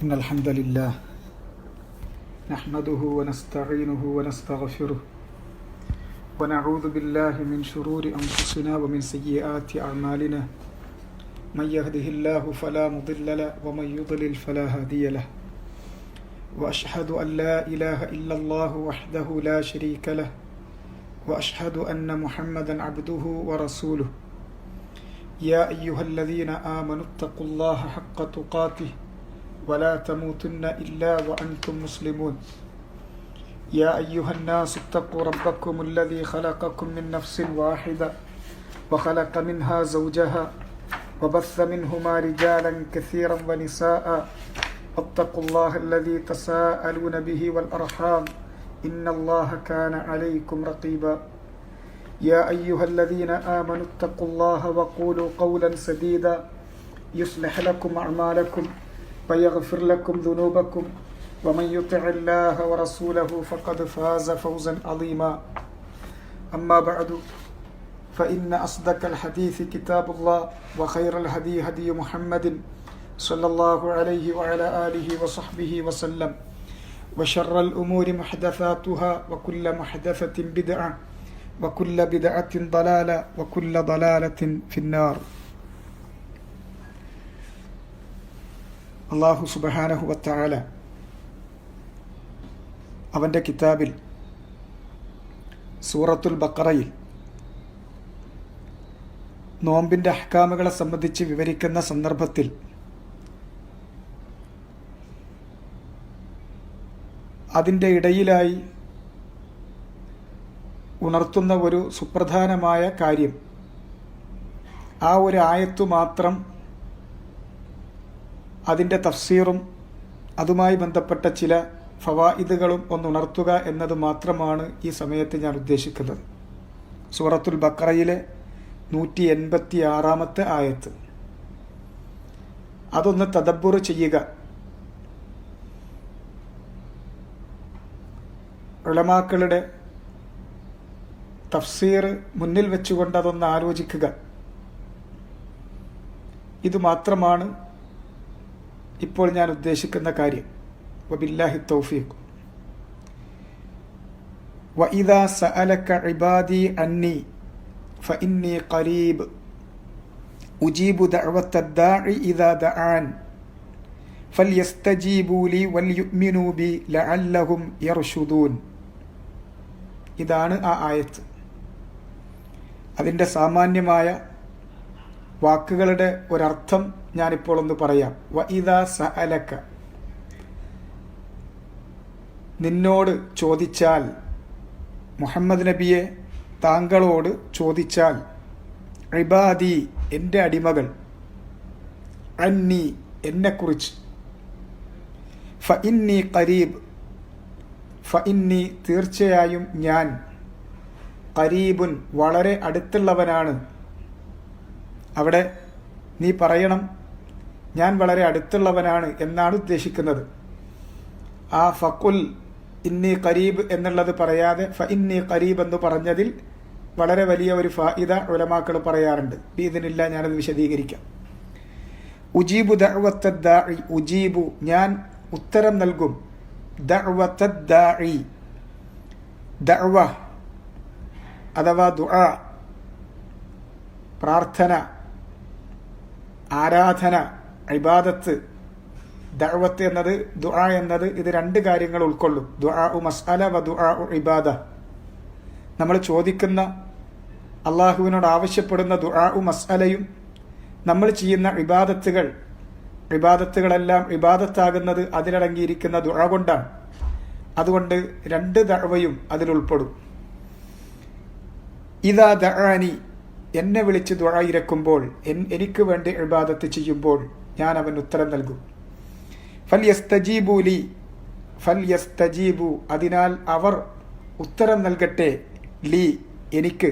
إن الحمد لله نحمده ونستعينه ونستغفره ونعوذ بالله من شرور أنفسنا ومن سيئات أعمالنا من يهده الله فلا مضل له ومن يضلل فلا هادي له وأشهد أن لا إله إلا الله وحده لا شريك له وأشهد أن محمدا عبده ورسوله يا أيها الذين آمنوا اتقوا الله حق تقاته ولا تموتن إلا وأنتم مسلمون يا أيها الناس اتقوا ربكم الذي خلقكم من نفس واحدة وخلق منها زوجها وبث منهما رجالا كثيرا ونساء واتقوا الله الذي تساءلون به والأرحام إن الله كان عليكم رقيبا يا أيها الذين آمنوا اتقوا الله وقولوا قولا سديدا يصلح لكم أعمالكم ويغفر لكم ذنوبكم ومن يطع الله ورسوله فقد فاز فوزا عظيما أما بعد فإن أصدق الحديث كتاب الله وخير الهدي هدي محمد صلى الله عليه وعلى آله وصحبه وسلم وشر الأمور محدثاتها وكل محدثة بدعة وكل بدعة ضلالة وكل ضلالة في النار. അള്ളാഹു സുബ്ഹാനഹു വ തആല അവൻ്റെ കിതാബിൽ സൂറത്തുൽ ബഖറയിൽ നോമ്പിൻ്റെ അഹ്കാമുകളെ സംബന്ധിച്ച് വിവരിക്കുന്ന സന്ദർഭത്തിൽ അതിൻ്റെ ഇടയിലായി ഉണർത്തുന്ന ഒരു സുപ്രധാനമായ കാര്യം, ആ ഒരു ആയത്തു മാത്രം അതിൻ്റെ തഫ്സീറും അതുമായി ബന്ധപ്പെട്ട ചില ഫവായിദുകളും ഒന്നുണർത്തുക എന്നത് മാത്രമാണ് ഈ സമയത്ത് ഞാൻ ഉദ്ദേശിക്കുന്നത്. സൂറത്തുൽ ബഖറയിലെ 186 ആയത്ത്, അതൊന്ന് തദബ്ബുർ ചെയ്യുക. ഉലമാക്കളുടെ തഫ്സീർ മുന്നിൽ വെച്ചുകൊണ്ട് അതൊന്ന് ആലോചിക്കുക. ഇതുമാത്രമാണ് ഇപ്പോൾ ഞാൻ ഉദ്ദേശിക്കുന്ന കാര്യം. വബില്ലാഹി തൗഫീഖ്. വഇദാ സഅലക ഇബാദി അന്നി ഫഇന്നി ഖരീബ് ഉജീബു ദഅവത്തദ് ദാഇ ഇദാ ദഅൻ ഫൽയസ്തജീബൂ ലി വൽയുഅ്മിനൂ ബി ലഅല്ലഹും യർഷുദൂൻ. ഇതാണ് ആ ആയത്ത്. അതിൻ്റെ സാമാന്യമായ വാക്കുകളുടെ ഒരർത്ഥം ഞാനിപ്പോൾ ഒന്ന് പറയാം. വഇദാ സഅലക, നിന്നോട് ചോദിച്ചാൽ, മുഹമ്മദ് നബിയെ താങ്കളോട് ചോദിച്ചാൽ, ഇബാദി എൻ്റെ അടിമകൾ, അന്നി എന്നെക്കുറിച്ച്, ഫഇന്നി ഖരീബ്, ഫഇന്നി തീർച്ചയായും ഞാൻ, ഖരീബുൻ വളരെ അടുത്തുള്ളവനാണ്. അവിടെ നീ പറയണം ഞാൻ വളരെ അടുത്തുള്ളവനാണ് എന്നാണ് ഉദ്ദേശിക്കുന്നത്. ആ ഫഖുൽ ഇന്നി ഖരീബ് എന്നുള്ളത് പറയാതെ ഫഇന്നി ഖരീബ് എന്ന് പറഞ്ഞതിൽ വളരെ വലിയ ഒരു ഫായിദ ഉലമാക്കൾ പറയാറുണ്ട്. ബിഇദ്നില്ലാ ഞാനത് വിശദീകരിക്കാം. ഉജീബു ദഅവത്തദ് ദാഇ, ഉജീബു ഞാൻ ഉത്തരം നൽകും, ദഅവത്തദ് ദാഇ ദഅവ അഥവാ ദുആ, പ്രാർത്ഥന, ആരാധന, ഇബാദത്ത്. ദഅവത്ത് എന്നത് ദുആ എന്നത് ഇത് രണ്ട് കാര്യങ്ങൾ ഉൾക്കൊള്ളും. ദുആ മസ്അല വ ദുആ ഇബാദ. നമ്മൾ ചോദിക്കുന്ന, അള്ളാഹുവിനോട് ആവശ്യപ്പെടുന്ന ദുആ മസ്അലയും നമ്മൾ ചെയ്യുന്ന ഇബാദത്തുകളെല്ലാം ഇബാദത്താകുന്നത് അതിലടങ്ങിയിരിക്കുന്ന ദുആ കൊണ്ടാണ്. അതുകൊണ്ട് രണ്ട് ദഅവയും അതിലുൾപ്പെടും. ഇദാ ദഅാനി, എന്നെ വിളിച്ച് ദുആ ഇരക്കുമ്പോൾ, എനിക്ക് വേണ്ടി ഇബാദത്ത് ചെയ്യുമ്പോൾ ഞാൻ അവൻ ഉത്തരം നൽകും. ഫൽയസ്തജീബൂ ലി, ഫൽയസ്തജീബു അതിനാൽ അവർ ഉത്തരം നൽകട്ടെ, ലി എനിക്ക്,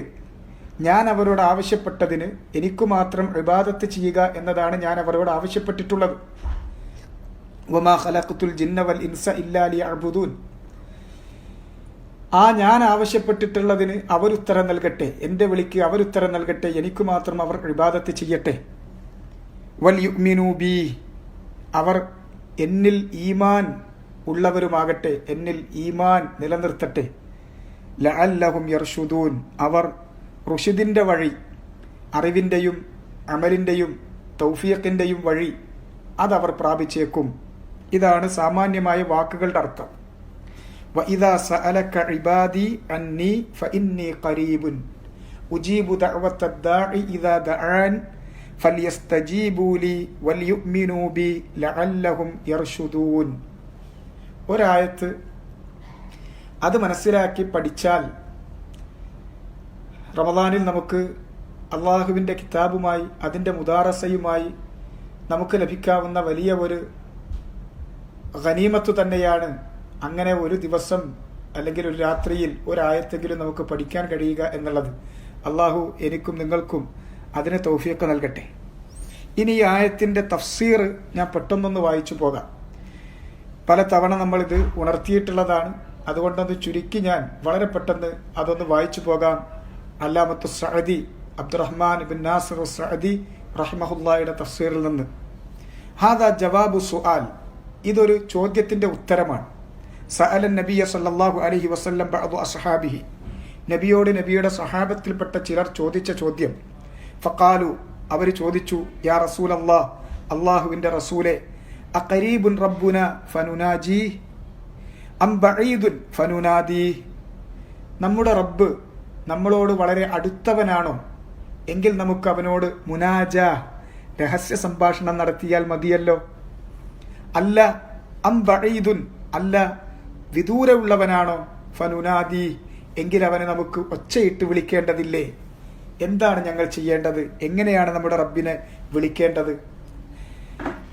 ഞാൻ അവരോട് ആവശ്യപ്പെട്ടതിന് എനിക്ക് മാത്രം ഇബാദത്ത് ചെയ്യുക എന്നതാണ് ഞാൻ അവരോട് ആവശ്യപ്പെട്ടിട്ടുള്ളത്. വമാ ഖലഖ്തുൽ ജിന്ന വൽ ഇൻസ ഇല്ലാ ലിയഅ്ബുദൂൻ, ആ ഞാൻ ആവശ്യപ്പെട്ടിട്ടുള്ളതിന് അവരുത്തരം നൽകട്ടെ, എൻ്റെ വിളിക്ക് അവരുത്തരം നൽകട്ടെ, എനിക്ക് മാത്രം അവർ ഇബാദത്ത് ചെയ്യട്ടെ. വൽ യുഅ്മിനൂ ബി, അവർ എന്നിൽ ഈമാൻ ഉള്ളവരുമാകട്ടെ, എന്നിൽ ഈമാൻ നിലനിർത്തട്ടെ. ലഅല്ലഹും യർഷുദൂൻ, അവർ റുഷിദിൻ്റെ വഴി, അറിവിൻ്റെയും അമലിൻ്റെയും തൗഫീഖിൻ്റെയും വഴി അതവർ പ്രാപിച്ചേക്കും. ഇതാണ് സാമാന്യമായ വാക്കുകളുടെ അർത്ഥം. വഇദാ സഅലക ഇബാദി അന്നി ഫഇന്നി ഖരീബുൻ ഉജീബു ദഅവത്തദ്ദാഇ ഇദാ ദഅൻ ഫൽയസ്തജീബൂ ലി വൽയുഅ്മിനൂ ബി ലഅല്ലഹും യർഷുദൂൻ. ഒരായത്ത് അത് മനസ്സിലാക്കി പഠിച്ചാൽ റമദാനിൽ നമുക്ക് അള്ളാഹുവിൻ്റെ കിതാബുമായി അതിൻ്റെ മുദാറസയുമായി നമുക്ക് ലഭിക്കാവുന്ന വലിയ ഒരു ഗനീമത്ത് തന്നെയാണ്. അങ്ങനെ ഒരു ദിവസം അല്ലെങ്കിൽ ഒരു രാത്രിയിൽ ഒരായത്തെങ്കിലും നമുക്ക് പഠിക്കാൻ കഴിയുക എന്നുള്ളത്. അള്ളാഹു എനിക്കും നിങ്ങൾക്കും അതിന് തൗഫീഖ് നൽകട്ടെ. ഇനി ഈ ആയത്തിൻ്റെ തഫ്സീർ ഞാൻ പെട്ടെന്നൊന്ന് വായിച്ചു പോകാം. പല തവണ നമ്മളിത് ഉണർത്തിയിട്ടുള്ളതാണ്, അതുകൊണ്ടൊന്ന് ചുരുക്കി ഞാൻ വളരെ പെട്ടെന്ന് അതൊന്ന് വായിച്ചു പോകാം. അല്ലാമത്തു സഅദി അബ്ദുറഹ്മാൻ ഇബ്ൻ നാസിർ സഅദി റഹ്മഹുല്ലായുടെ തഫ്സീറിൽ നിന്ന്. ഹാദാ ജവാബു സുആൽ, ഇതൊരു ചോദ്യത്തിൻ്റെ ഉത്തരമാണ്. സഅലൻ നബിയ സല്ലല്ലാഹു അലൈഹി വസല്ലം ബഅദു അസ്ഹാബിഹി, നബിയോട് നബിയുടെ സഹാബത്തിൽപ്പെട്ട ചിലർ ചോദിച്ച ചോദ്യം. ഫഖാലു, അവർ ചോദിച്ചു, യാ റസൂലല്ലാഹ്, അള്ളാഹുവിൻ്റെ റസൂലെ, അഖരീബുൻ റബ്ബുന ഫനുനാജി അം ബഈദുൻ ഫനുനാദി, നമ്മുടെ റബ്ബ് നമ്മളോട് വളരെ അടുത്തവനാണോ, എങ്കിൽ നമുക്ക് അവനോട് മുനാജ രഹസ്യ സംഭാഷണം നടത്തിയാൽ മതിയല്ലോ. അല്ല അം ബഈദുൻ, അല്ല വിദൂരമുള്ളവനാണോ, ഫനുനാദി, എങ്കിൽ അവനെ നമുക്ക് ഒച്ചയിട്ട് വിളിക്കേണ്ടതില്ലേ? എന്താണ് ഞങ്ങൾ ചെയ്യേണ്ടത്? എങ്ങനെയാണ് നമ്മുടെ റബ്ബിനെ വിളിക്കേണ്ടത്?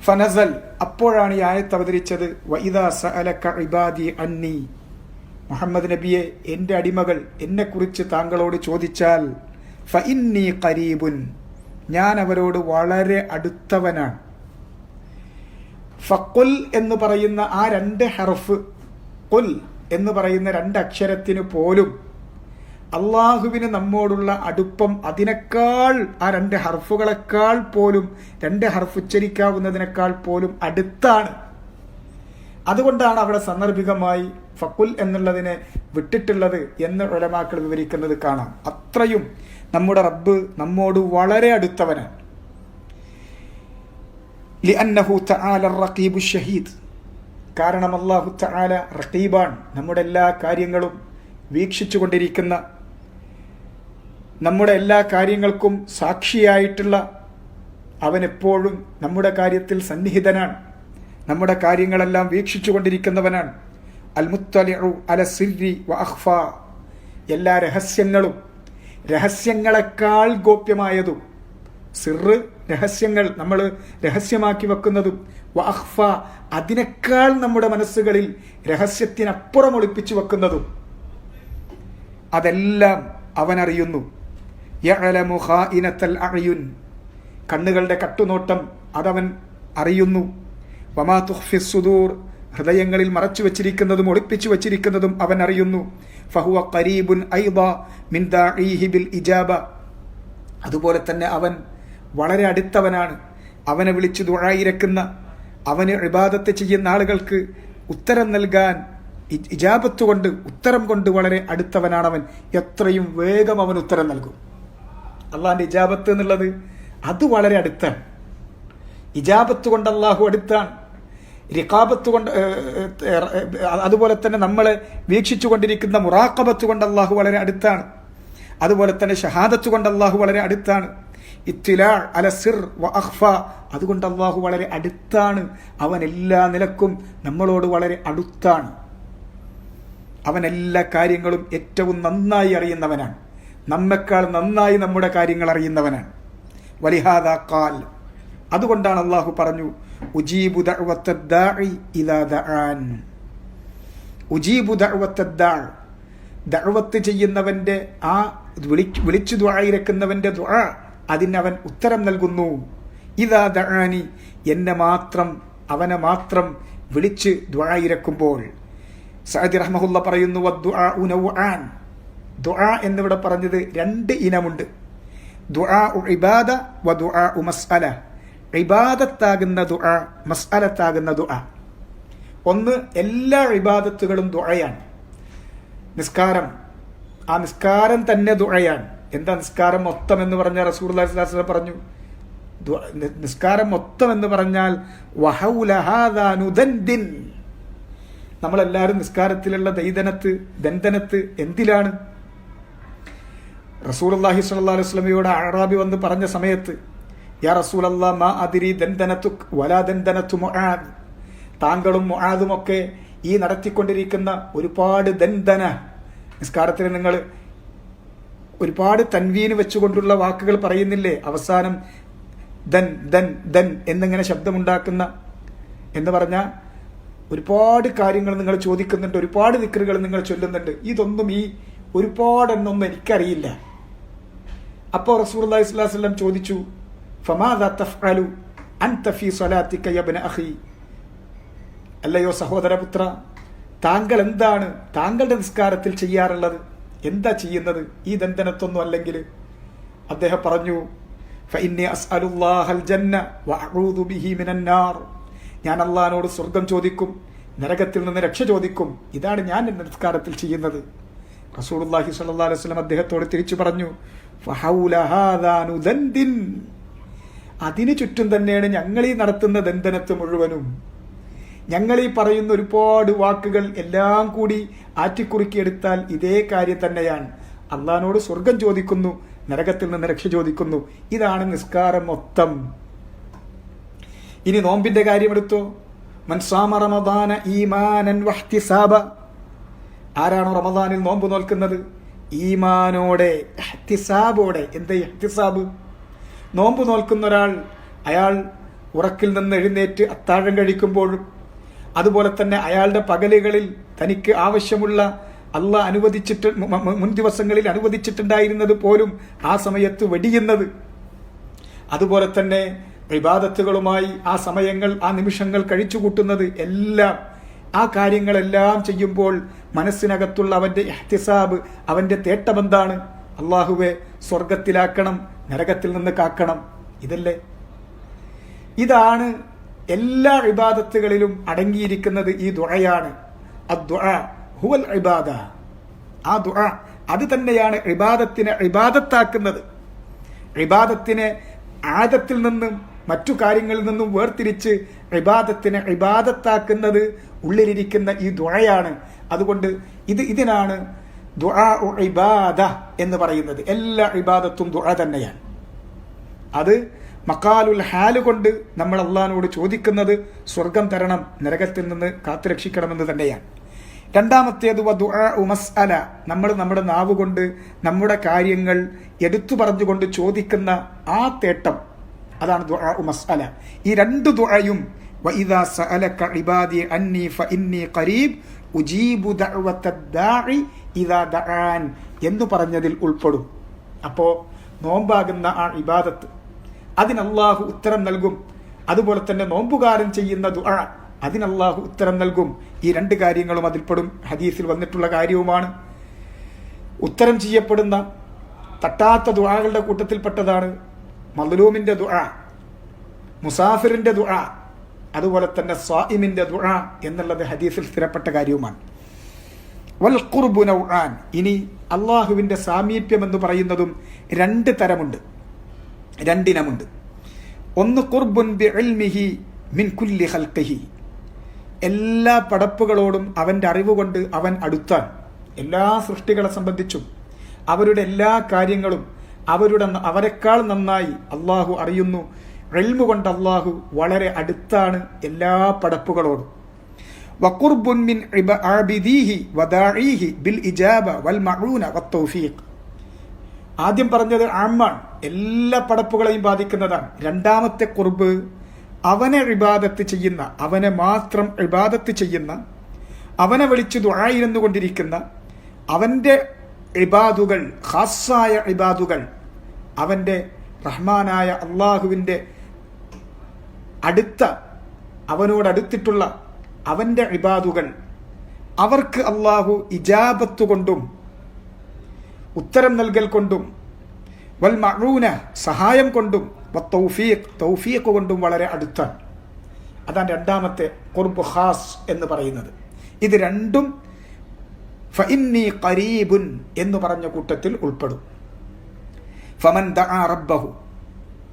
ഫനസൽ, അപ്പോഴാണ് ഈ ആയത്ത് അവതരിച്ചത്. വഇദാ സഅലക ഇബാദി അന്നി, മുഹമ്മദ് നബിയെ, എൻ്റെ അടിമകൾ എന്നെക്കുറിച്ച് താങ്കളോട് ചോദിച്ചാൽ, ഫഇന്നി ഖരീബുൻ, ഞാൻ അവരോട് വളരെ അടുത്തവനാണ്. ഫഖുൽ എന്ന് പറയുന്ന ആ രണ്ട് ഹർഫ്, ഖുൽ എന്ന് പറയുന്ന രണ്ട് അക്ഷരത്തിന് പോലും അള്ളാഹുവിന് നമ്മോടുള്ള അടുപ്പം അതിനേക്കാൾ, ആ രണ്ട് ഹർഫുകളെക്കാൾ പോലും, രണ്ട് ഹർഫ് ഉച്ചരിക്കാവുന്നതിനേക്കാൾ പോലും അടുത്താണ്. അതുകൊണ്ടാണ് അവിടെ സന്ദർഭികമായി ഫഖുൽ എന്നുള്ളതിനെ വിട്ടിട്ടുള്ളത് എന്ന് ഉലമാക്കൾ വിവരിക്കുന്നത് കാണാം. അത്രയും നമ്മുടെ റബ്ബ് നമ്മോട് വളരെ അടുത്തവനാണ്. ലിഅന്നഹു തആല റഖീബു ഷഹീദ്, കാരണം അല്ലാഹു തആല റഖീബാൻ, നമ്മുടെ എല്ലാ കാര്യങ്ങളും വീക്ഷിച്ചു കൊണ്ടിരിക്കുന്ന, നമ്മുടെ എല്ലാ കാര്യങ്ങൾക്കും സാക്ഷിയായിട്ടുള്ള, അവൻ എപ്പോഴും നമ്മുടെ കാര്യത്തിൽ സന്നിഹിതനാണ്, നമ്മുടെ കാര്യങ്ങളെല്ലാം വീക്ഷിച്ചു കൊണ്ടിരിക്കുന്നവനാണ്. അൽ മുത്തലിഉ അല സിർരി വ അഖ്ഫ, എല്ലാ രഹസ്യങ്ങളും രഹസ്യങ്ങളെക്കാൾ ഗോപ്യമായതും, സിറ് രഹസ്യങ്ങൾ നമ്മൾ രഹസ്യമാക്കി വെക്കുന്നതും, വ അഖ്ഫ അതിനേക്കാൾ നമ്മുടെ മനസ്സുകളിൽ രഹസ്യത്തിനപ്പുറം ഒളിപ്പിച്ചു വെക്കുന്നതും, അതെല്ലാം അവൻ അറിയുന്നു. യഅലമു ഖായിനത്തൽ അഅ്യുൻ, കണ്ണുകളുടെ കട്ടുനോട്ടം അതവൻ അറിയുന്നു. വമാ തുഖ്ഫി സുദൂർ, ഹൃദയങ്ങളിൽ മറച്ചു വച്ചിരിക്കുന്നതും ഒളിപ്പിച്ചു വച്ചിരിക്കുന്നതും അവൻ അറിയുന്നു. ഫഹുവ ഖരീബുൻ ഐദാ മിൻ ദാഇഹി ബിൽ ഇജാബ, അതുപോലെ തന്നെ അവൻ വളരെ അടുത്തവനാണ്. അവനെ വിളിച്ച് ദുആയിരക്കുന്ന, അവന് ഇബാദത്ത് ചെയ്യുന്ന ആളുകൾക്ക് ഉത്തരം നൽകാൻ ഇജാബത്ത് കൊണ്ട്, ഉത്തരം കൊണ്ട് വളരെ അടുത്തവനാണവൻ. എത്രയും വേഗം അവൻ ഉത്തരം നൽകും. അള്ളാഹിന്റെ ഇജാബത്ത് എന്നുള്ളത് അത് വളരെ അടുത്താണ്. ഇജാബത്ത് കൊണ്ട് അള്ളാഹു അടുത്താണ്. റിഖാബത്ത് കൊണ്ട്, അതുപോലെ തന്നെ നമ്മളെ വീക്ഷിച്ചു കൊണ്ടിരിക്കുന്ന മുറാഖബത്ത് കൊണ്ട് അള്ളാഹു വളരെ അടുത്താണ്. അതുപോലെ തന്നെ ഷഹാദത്ത് കൊണ്ട് അള്ളാഹു വളരെ അടുത്താണ്. ഇത്തിലാ അല സിർ വ അഖ്ഫ, അതുകൊണ്ട് അള്ളാഹു വളരെ അടുത്താണ്. അവൻ എല്ലാ നിലക്കും നമ്മളോട് വളരെ അടുത്താണ്. അവൻ എല്ലാ കാര്യങ്ങളും ഏറ്റവും നന്നായി അറിയുന്നവനാണ്. നമ്മെക്കാൾ നന്നായി നമ്മുടെ കാര്യങ്ങൾ അറിയുന്നവനാണ്. വലിഹാദാ ഖാൽ, അതുകൊണ്ടാണ് അള്ളാഹു പറഞ്ഞു, ഉജീബു ദഅവത്തദ്ദാഇ ഇദാ ദഅൻ. ഉജീബു ദഅവത്തദ്ദാഇ, ദഅവത്ത് ചെയ്യുന്നവന്റെ, ആ വിളിച്ചു ദുആയിരക്കുന്നവന്റെ ദുആ, അതിനവൻ ഉത്തരം നൽകുന്നു. ഇദാ ദഅനി, എന്നെ മാത്രം, അവനെ മാത്രം വിളിച്ച് ദുആയിരക്കുമ്പോൾ. സഅദി റഹ്മഹുല്ല പറയുന്നു, വദ്ദുആഉ നൗആൻ, ദുആ എന്നിവിടെ പറഞ്ഞത് രണ്ട് ഇനമുണ്ട്. ദുആഉ ഇബാദ വ ദുആഉ മസ്അല. ഇബാദത്താകുന്ന ദുആ, മസ്അലത്താകുന്ന ദുആ. ഒന്ന്, എല്ലാ ഇബാദത്തുകളും ദുആയാണ്. നിസ്കാരം, ആ നിസ്കാരം തന്നെ ദുആയാണ്. എന്താ നിസ്കാരം മൊത്തം എന്ന് പറഞ്ഞാൽ റസൂലുള്ളാഹി സ്വല്ലല്ലാഹു അലൈഹി വസല്ലം പറഞ്ഞു, നിസ്കാരം മൊത്തം എന്ന് പറഞ്ഞാൽ വഹൗല ഹാദാ നുദൻദിൻ. നമ്മളെല്ലാവരും നിസ്കാരത്തിലുള്ള ദന്തനത്ത് എന്തിലാണ്? റസൂലുള്ളാഹി സ്വല്ലല്ലാഹു അലൈഹി വസല്ലമയോട് അഅറാബി വന്ന് പറഞ്ഞ സമയത്ത്, യാ റസൂലല്ലാഹ് മാ അദ്രി ദന്തനതുക് വലാ ദന്തനതു മുആദ്, താങ്കളും മുആദും ഒക്കെ ഈ നടത്തിക്കൊണ്ടിരിക്കുന്ന ഒരുപാട് ദന്തന, നിസ്കാരത്തിൽ നിങ്ങൾ ഒരുപാട് തൻവീന് വെച്ചുകൊണ്ടുള്ള വാക്കുകൾ പറയുന്നില്ലേ, അവസാനം ദൻ ദൻ ദൻ എന്നിങ്ങനെ ശബ്ദമുണ്ടാക്കുന്ന എന്ന് പറഞ്ഞാൽ ഒരുപാട് കാര്യങ്ങൾ നിങ്ങൾ ചോദിക്കുന്നുണ്ട്, ഒരുപാട് ദിക്റുകൾ നിങ്ങൾ ചൊല്ലുന്നുണ്ട്, ഇതൊന്നും ഈ ഒരുപാടെന്നൊന്നും എനിക്കറിയില്ല. അപ്പോൾ റസൂലുള്ളാഹി സ്വല്ലല്ലാഹു അലൈഹി വസല്ലം ചോദിച്ചു, ഫമാദാ തഫ്അലു അൻത ഫീ സ്വലാത്തിക യാ ഇബ്ന അഖി, അല്ലയോ സഹോദരപുത്ര, താങ്കൾ എന്താണ് താങ്കളുടെ നിസ്കാരത്തിൽ ചെയ്യാറുള്ളത്? എന്താ ചെയ്യുന്നത് ഈ ദന്തനത്തൊന്നും അല്ലെങ്കിൽ? അദ്ദേഹം പറഞ്ഞു, ഫഇന്നി അസ്അലുല്ലാഹൽ ജന്ന വഅഊദു ബിഹി മിനൻ നാർ, ഞാൻ അല്ലാഹുവോട് സ്വർഗ്ഗം ചോദിക്കും, നരകത്തിൽ നിന്ന് രക്ഷ ചോദിക്കും. ഇതാണ് ഞാൻ എൻ്റെ നിസ്കാരത്തിൽ ചെയ്യുന്നത്. റസൂലുള്ളാഹി സ്വല്ലല്ലാഹു അലൈഹി വസല്ലം അദ്ദേഹത്തോട് തിരിച്ചു പറഞ്ഞു, ഫഹൗല ഹാദാ നുദൻദിൻ, അതിനു ചുറ്റും തന്നെയാണ് ഞങ്ങൾ ഈ നടത്തുന്ന ദന്തനത്ത് മുഴുവനും. ഞങ്ങൾ ഈ പറയുന്ന ഒരുപാട് വാക്കുകൾ എല്ലാം കൂടി ആറ്റിക്കുറുക്കിയെടുത്താൽ ഇതേ കാര്യം തന്നെയാണ്. അള്ളാഹിനോട് സ്വർഗം ചോദിക്കുന്നു, നരകത്തിൽ നിന്ന് രക്ഷ ചോദിക്കുന്നു. ഇതാണ് നിസ്കാരം മൊത്തം. ഇനി നോമ്പിന്റെ കാര്യമെടുത്തോ, മൻ സാമ റമദാന ഈമാനൻ വഹ്തിസാബ, ആരാണോ റമദാനിൽ നോമ്പ് നോൽക്കുന്നത് ഈമാനോടെ ഇഹ്തിസാബോടെ. എന്താ ഇഹ്തിസാബ്? നോമ്പ് നോൽക്കുന്ന ഒരാൾ, അയാൾ ഉറക്കിൽ നിന്ന് എഴുന്നേറ്റ് അത്താഴം കഴിക്കുമ്പോഴും അതുപോലെ തന്നെ അയാളുടെ പകലുകളിൽ തനിക്ക് ആവശ്യമുള്ള അള്ളാഹ് അനുവദിച്ചിട്ട് മുൻ ദിവസങ്ങളിൽ അനുവദിച്ചിട്ടുണ്ടായിരുന്നത് പോലും ആ സമയത്ത് വെടിയുന്നത്, അതുപോലെ തന്നെ ഇബാദത്തുകളുമായി ആ സമയങ്ങൾ ആ നിമിഷങ്ങൾ കഴിച്ചു കൂട്ടുന്നത്, എല്ലാം ആ കാര്യങ്ങളെല്ലാം ചെയ്യുമ്പോൾ മനസ്സിനകത്തുള്ള അവന്റെ ഇഹ്തിസാബ്, അവന്റെ തേട്ടമെന്താണ്? അള്ളാഹുവെ സ്വർഗത്തിലാക്കണം, നരകത്തിൽ നിന്ന് കാക്കണം. ഇതല്ലേ? ഇതാണ് എല്ലാ ഇബാദത്തുകളിലും അടങ്ങിയിരിക്കുന്നത്. ഈ ദുആയാണ്. അദ്ദുആ ഹുവൽ ഇബാദ. ആ ദുആ അത് തന്നെയാണ് ഇബാദത്തിനെ ഇബാദത്താക്കുന്നത്. ഇബാദത്തിനെ ആദത്തിൽ നിന്നും മറ്റു കാര്യങ്ങളിൽ നിന്നും വേർതിരിച്ച് ഇബാദത്തിനെ ഇബാദത്താക്കുന്നത് ഉള്ളിലിരിക്കുന്ന ഈ ദുആയാണ്. അതുകൊണ്ട് ഇതിനാണ് ദുആ ഇബാദ എന്ന് പറയുന്നത്. എല്ലാ ഇബാദത്തും ദുആ തന്നെയാണ്. അത് മക്കാലുൽ ഹാല് കൊണ്ട് നമ്മൾ അള്ളാഹിനോട് ചോദിക്കുന്നത് സ്വർഗം തരണം, നരകത്തിൽ നിന്ന് കാത്തുരക്ഷിക്കണമെന്ന് തന്നെയാണ്. രണ്ടാമത്തേത് ദുആ മസ്അല, നമ്മൾ നമ്മുടെ നാവ് കൊണ്ട് നമ്മുടെ കാര്യങ്ങൾ എടുത്തു പറഞ്ഞുകൊണ്ട് ചോദിക്കുന്ന ആ തേട്ടം, അതാണ് ദുആ മസ്അല. ഈ രണ്ട് ദുആയും വഇദാ സഅലക ഇബാദി അന്നി ഫഇന്നി ഖരീബ് ഉജീബു ദഅവത്തദ് ദാഇ ഇദാ ദഅൻ എന്ന് പറഞ്ഞതിൽ ഉൾപ്പെടും. അപ്പോൾ നോമ്പാകുന്ന ആ ഇബാദത്ത്, അതിന് അല്ലാഹു ഉത്തരം നൽകും. അതുപോലെ തന്നെ നോമ്പുകാരൻ ചെയ്യുന്ന ദുആ, അതിന് അല്ലാഹു ഉത്തരം നൽകും. ഈ രണ്ട് കാര്യങ്ങളും അതിൽപ്പെടും. ഹദീസിൽ വന്നിട്ടുള്ള കാര്യവുമാണ്. ഉത്തരം ചെയ്യപ്പെടുന്ന തട്ടാത്ത ദുആകളുടെ കൂട്ടത്തിൽപ്പെട്ടതാണ് മദ്ലൂമിന്റെ ദുആ, മുസാഫിറിന്റെ ദുആ, അതുപോലെ തന്നെ സ്വായിമിന്റെ ദുആ എന്നുള്ളത് ഹദീസിൽ സ്ഥിരപ്പെട്ട കാര്യവുമാണ്. വൽ ഖുർബു നൗആൻ, ഇനി അള്ളാഹുവിന്റെ സാമീപ്യം എന്ന് പറയുന്നതും രണ്ട് തരമുണ്ട്, രണ്ടിനമുണ്ട്. ഒന്ന് ഖുർബുൻ ബിഇൽമിഹി മിൻ കുല്ലി ഖൽഖിഹി, എല്ലാ പടപ്പുകളോടും അവന്റെ അറിവ് കൊണ്ട് അവൻ അടുത്താൻ. എല്ലാ സൃഷ്ടികളെ സംബന്ധിച്ചും അവരുടെ എല്ലാ കാര്യങ്ങളും അവരെക്കാൾ നന്നായി അള്ളാഹു അറിയുന്നു. ഇൽമു കൊണ്ട് അള്ളാഹു വളരെ അടുത്താണ് എല്ലാ പടപ്പുകളോടും. വഖുർബുൻ മിൻ ആബിദീഹി വദാഇഹി ബിൽ ഇജാബ വൽ മഊന വത്തൗഫീഖ്. ആദ്യം പറഞ്ഞത് ആമ്മാണ്, എല്ലാ പടപ്പുകളെയും ബാധിക്കുന്നതാണ്. രണ്ടാമത്തെ ഖുർബ് അവനെ ഇബാദത്ത് ചെയ്യുന്ന, അവനെ മാത്രം ഇബാദത്ത് ചെയ്യുന്ന, അവനെ വിളിച്ച് ദുആയിരുന്നു കൊണ്ടിരിക്കുന്ന അവന്റെ ഇബാദുകൾ, ഖാസ്സായ ഇബാദുകൾ, അവന്റെ റഹ്മാനായ അള്ളാഹുവിന്റെ അടുത്ത, അവനോടടുത്തിട്ടുള്ള അവന്റെ ഇബാദുകൾ, അവർക്ക് അള്ളാഹു ഇജാബത്ത് കൊണ്ടും ഉത്തരം നൽകൽ കൊണ്ടും വൽ മഊന സഹായം കൊണ്ടും തൗഫീഖ് കൊണ്ടും വളരെ അടുത്താണ്. അതാണ് രണ്ടാമത്തെ ഖുർബ് ഖാസ് എന്ന് പറയുന്നത്. ഇത് രണ്ടും ഫഇന്നി ഖരീബുൻ എന്ന് പറഞ്ഞ കൂട്ടത്തിൽ ഉൾപ്പെടും. ഫമൻ ദഅ റബ്ബഹു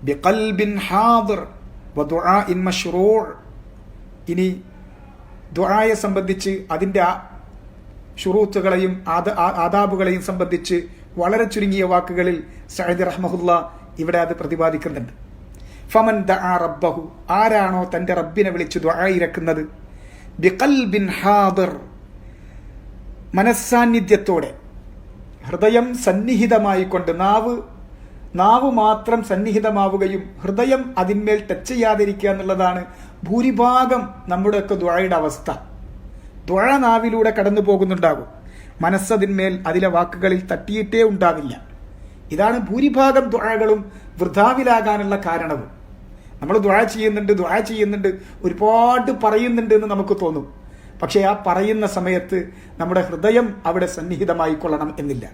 ബിഖൽബിൻ ഹാദിർ വദുആഇൻ മശ്റൂഅ്. ഇനി ദുആയെ സംബന്ധിച്ച് അതിൻ്റെ ശുറൂത്തുകളെയും ആദാബുകളെയും സംബന്ധിച്ച് വളരെ ചുരുങ്ങിയ വാക്കുകളിൽ സഅദി റഹ്മഹുല്ലാ ഇവിടെ അത് പ്രതിപാദിക്കുന്നുണ്ട്. ഫമൻ ദഅ റബ്ബഹു, ആരാണോ തൻ്റെ റബ്ബിനെ വിളിച്ച് ദുആ ഇരക്കുന്നത്, ബിഖൽബിൻ ഹാദിർ, മനസ്സാന്നിധ്യത്തോടെ, ഹൃദയം സന്നിഹിതമായിക്കൊണ്ട്, നാവ് മാത്രം സന്നിഹിതമാവുകയും ഹൃദയം അതിന്മേൽ ടച്ച് ചെയ്യാതിരിക്കുക എന്നുള്ളതാണ് ഭൂരിഭാഗം നമ്മുടെയൊക്കെ ദുആയുടെ അവസ്ഥ. ദുആ നാവിലൂടെ കടന്നു പോകുന്നുണ്ടാകും, മനസ്സതിന്മേൽ അതിലെ വാക്കുകളിൽ തട്ടിയിട്ടേ ഉണ്ടാവില്ല. ഇതാണ് ഭൂരിഭാഗം ദുആകളും വൃഥാവിലാകാനുള്ള കാരണവും. നമ്മൾ ദുആ ചെയ്യുന്നുണ്ട്, ഒരുപാട് പറയുന്നുണ്ട് എന്ന് നമുക്ക് തോന്നും. പക്ഷേ ആ പറയുന്ന സമയത്ത് നമ്മുടെ ഹൃദയം അവിടെ സന്നിഹിതമായിക്കൊള്ളണം എന്നില്ല.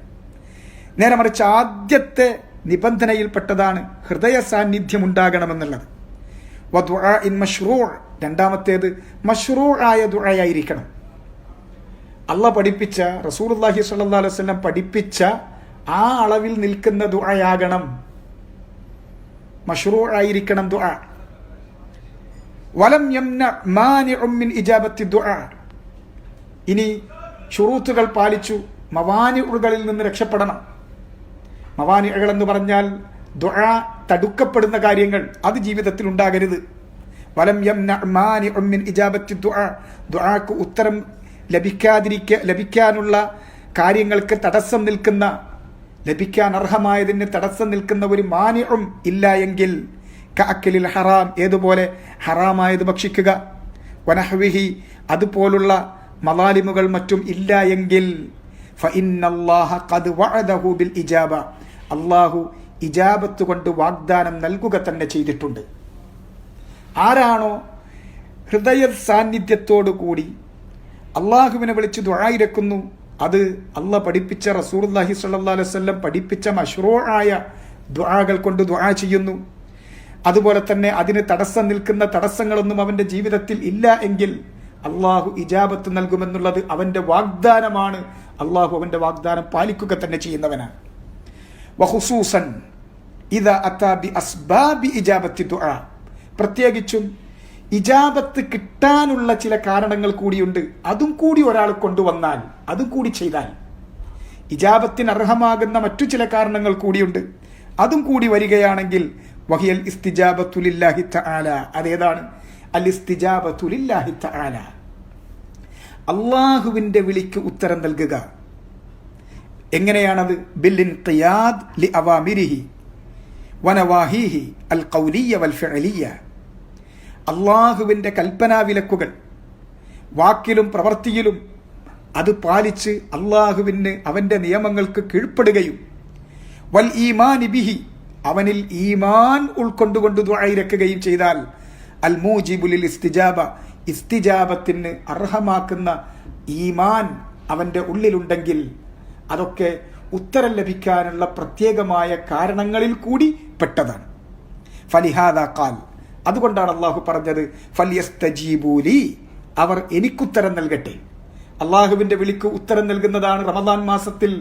നേരെ മറിച്ച് ആദ്യത്തെ നിബന്ധനയിൽപ്പെട്ടതാണ് ഹൃദയ സാന്നിധ്യം ഉണ്ടാകണമെന്നുള്ളത്. വദുആഇൻ മശ്റൂഅ്, രണ്ടാമത്തേത് മശ്റൂഅായ ദുആയായിരിക്കണം. അള്ളാഹ് പഠിപ്പിച്ച, റസൂലുള്ളാഹി സ്വല്ലല്ലാഹു അലൈഹി വസല്ലം പഠിപ്പിച്ച ആ അളവിൽ നിൽക്കുന്ന ദുആയാകണം, മശ്റൂഅായിരിക്കണം ദുആ. വലം യംന മാനിഉം മിൻ ഇജാബത്തി ദുആ. ഇനി ശുറൂത്തുകൾ പാലിച്ചു മവാനിഉകളിൽ നിന്ന് രക്ഷപ്പെടണം. മവാനിഉകൾ എന്ന് പറഞ്ഞാൽ ദുആ തടുക്കപ്പെടുന്ന കാര്യങ്ങൾ, അത് ജീവിതത്തിൽ ഉണ്ടാകരുത്. വലം യംന മാനിഉം മിൻ ഇജാബത്തി ദുആ, ദുആക്ക് ഉത്തരം ലഭിക്കാനുള്ള കാര്യങ്ങൾക്ക് തടസ്സം നിൽക്കുന്ന, ലഭിക്കാൻ അർഹമായതിന് തടസ്സം നിൽക്കുന്ന ഒരു മാനിഉം ഇല്ല എങ്കിൽ, കഅക്കലിൽ ഹറാം, ഏതുപോലെ ഹറാമായത് ഭക്ഷിക്കുക, വനഹ്വിഹി, അതുപോലുള്ള മലാലിമുകൾ മറ്റും ഇല്ല എങ്കിൽ, ഫഇന്നല്ലാഹ ഖദ് വഅദഹു ബിൽ ഇജാബ, അല്ലാഹു ഇജാബത്ത് കൊണ്ട് വാഗ്ദാനം നൽകുക തന്നെ ചെയ്തിട്ടുണ്ട്. ആരാണോ ഹൃദയ സാന്നിധ്യത്തോടു കൂടി അള്ളാഹുവിനെ വിളിച്ച് ദുആ ഇരക്കുന്നു, അത് അള്ളാഹ് പഠിപ്പിച്ച, റസൂലുള്ളാഹി സ്വല്ലല്ലാഹു അലൈഹി വസല്ലം പഠിപ്പിച്ച മശ്റൂഅായ ദുആകൾ കൊണ്ട് ദുആ ചെയ്യുന്നു, അതുപോലെ തന്നെ അതിന് തടസ്സം നിൽക്കുന്ന തടസ്സങ്ങളൊന്നും അവന്റെ ജീവിതത്തിൽ ഇല്ല എങ്കിൽ അള്ളാഹു ഇജാബത്ത് നൽകുമെന്നുള്ളത് അവന്റെ വാഗ്ദാനമാണ്. അള്ളാഹു അവന്റെ വാഗ്ദാനം പാലിക്കുക തന്നെ ചെയ്യുന്നവനാണ്. വഖുസൂസൻ ഇദാ അതാ ബി അസ്ബാബി ഇജാബത്തി ദുആ, പ്രത്യേകിച്ചും ഇജാബത്ത് കിട്ടാനുള്ള ചില കാരണങ്ങൾ കൂടിയുണ്ട്. അതും കൂടി ഒരാൾ കൊണ്ടുവന്നാൽ, അതും കൂടി ചെയ്താൽ, ഇജാബത്തിന് അർഹമാകുന്ന മറ്റു ചില കാരണങ്ങൾ കൂടിയുണ്ട്, അതും കൂടി വരികയാണെങ്കിൽ വഹിയൽ ഇസ്തിജാബത്തു ലില്ലാഹി തആല, അതേതാണ്? അൽ ഇസ്തിജാബത്തു ലില്ലാഹി തആല, അല്ലാഹുവിന്റെ വിളിക്ക് ഉത്തരം നൽകുക. എങ്ങനെയാണത്? ബിൽഇൻഖിയാദ് ലി അവാമിരിഹി വനവാഹിഹി അൽ ഖൗലിയ്യ വൽ ഫിഅലിയ്യ, അള്ളാഹുവിൻ്റെ കൽപ്പനാവിലക്കുകൾ വാക്കിലും പ്രവൃത്തിയിലും അത് പാലിച്ച് അള്ളാഹുവിന്, അവൻ്റെ നിയമങ്ങൾക്ക് കീഴ്പ്പെടുകയും, വൽ ഈമാനി ബിഹി, അവനിൽ ഈമാൻ ഉൾക്കൊണ്ടുകൊണ്ട് ദുആ ഇരക്കുകയും ചെയ്താൽ, അൽ മൂജിബുലിൽ ഇസ്തിജാബ, ഇസ്തിജാബത്തിന് അർഹമാക്കുന്ന ഈമാൻ അവൻ്റെ ഉള്ളിലുണ്ടെങ്കിൽ അതൊക്കെ ഉത്തരം ലഭിക്കാനുള്ള പ്രത്യേകമായ കാരണങ്ങളിൽ കൂടി പെട്ടതാണ്. ഫലിഹാദാ ഖാൽ, അതുകൊണ്ടാണ് അള്ളാഹു പറഞ്ഞത് ഫല്യസ്തജീബൂലി, അവർ എനിക്കുത്തരം നൽകട്ടെ. അള്ളാഹുവിന്റെ വിളിക്ക് ഉത്തരം നൽകുന്നതാണ് റമദാൻ മാസത്തിൽ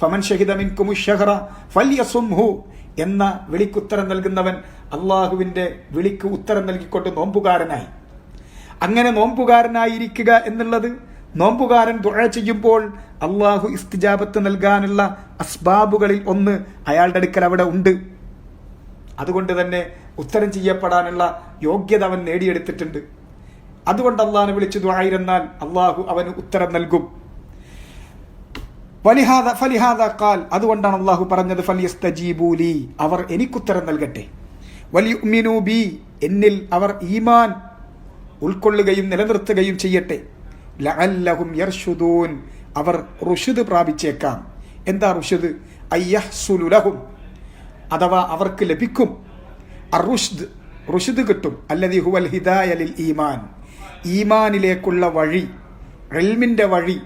ഫമൻ ഷഹിദ മിൻകുമുശ് ശഹ്റ ഫല്യസുംഹു എന്ന വിളിക്കുത്തരം നൽകുന്നവൻ അള്ളാഹുവിന്റെ വിളിക്ക് ഉത്തരം നൽകിക്കൊണ്ട് നോമ്പുകാരനായി. അങ്ങനെ നോമ്പുകാരനായിരിക്കുക എന്നുള്ളത്, നോമ്പുകാരൻ ദുആ ചെയ്യുമ്പോൾ അള്ളാഹു ഇസ്തിജാബത്ത് നൽകാനുള്ള അസ്ബാബുകളിൽ ഒന്ന് അയാളുടെ അടുക്കൽ അവിടെ ഉണ്ട്. അതുകൊണ്ട് തന്നെ ഉത്തരം ചെയ്യപ്പെടാനുള്ള യോഗ്യത അവൻ നേടിയെടുത്തിട്ടുണ്ട്. അതുകൊണ്ട് അള്ളാഹുവിനെ വിളിച്ച് ദുആ ഇരുന്നാൽ അള്ളാഹു അവന് ഉത്തരം നൽകും. ഫലിഹാദാ ഖാൽ, അതുകൊണ്ടാണ് അള്ളാഹു പറഞ്ഞത് ഫല്യസ്തജീബൂ ലീ, അവർ എനിക്കുത്തരം നൽകട്ടെ. വലിയുഅ്മിനൂ ബി, എന്നിൽ അവർ ഈമാൻ ഉൾക്കൊള്ളുകയും നിലനിർത്തുകയും ചെയ്യട്ടെ. ലഅല്ലഹും യർഷുദൂൻ, അവർ റുഷ്ദ് പ്രാപിച്ചേക്കാം. എന്താ റുഷ്ദ്? അയ്യഹ്സുലു ലഹും, അഥവാ അവർക്ക് ലഭിക്കും. അർറുഷ്ദ്, റുഷ്ദ് കിട്ടും. അല്ലദീ ഹുവൽ ഹിദായ ലിൽ ഈമാൻ, ഈമാനിലേക്കുള്ള വഴി, ഇൽമിന്റെ വഴി,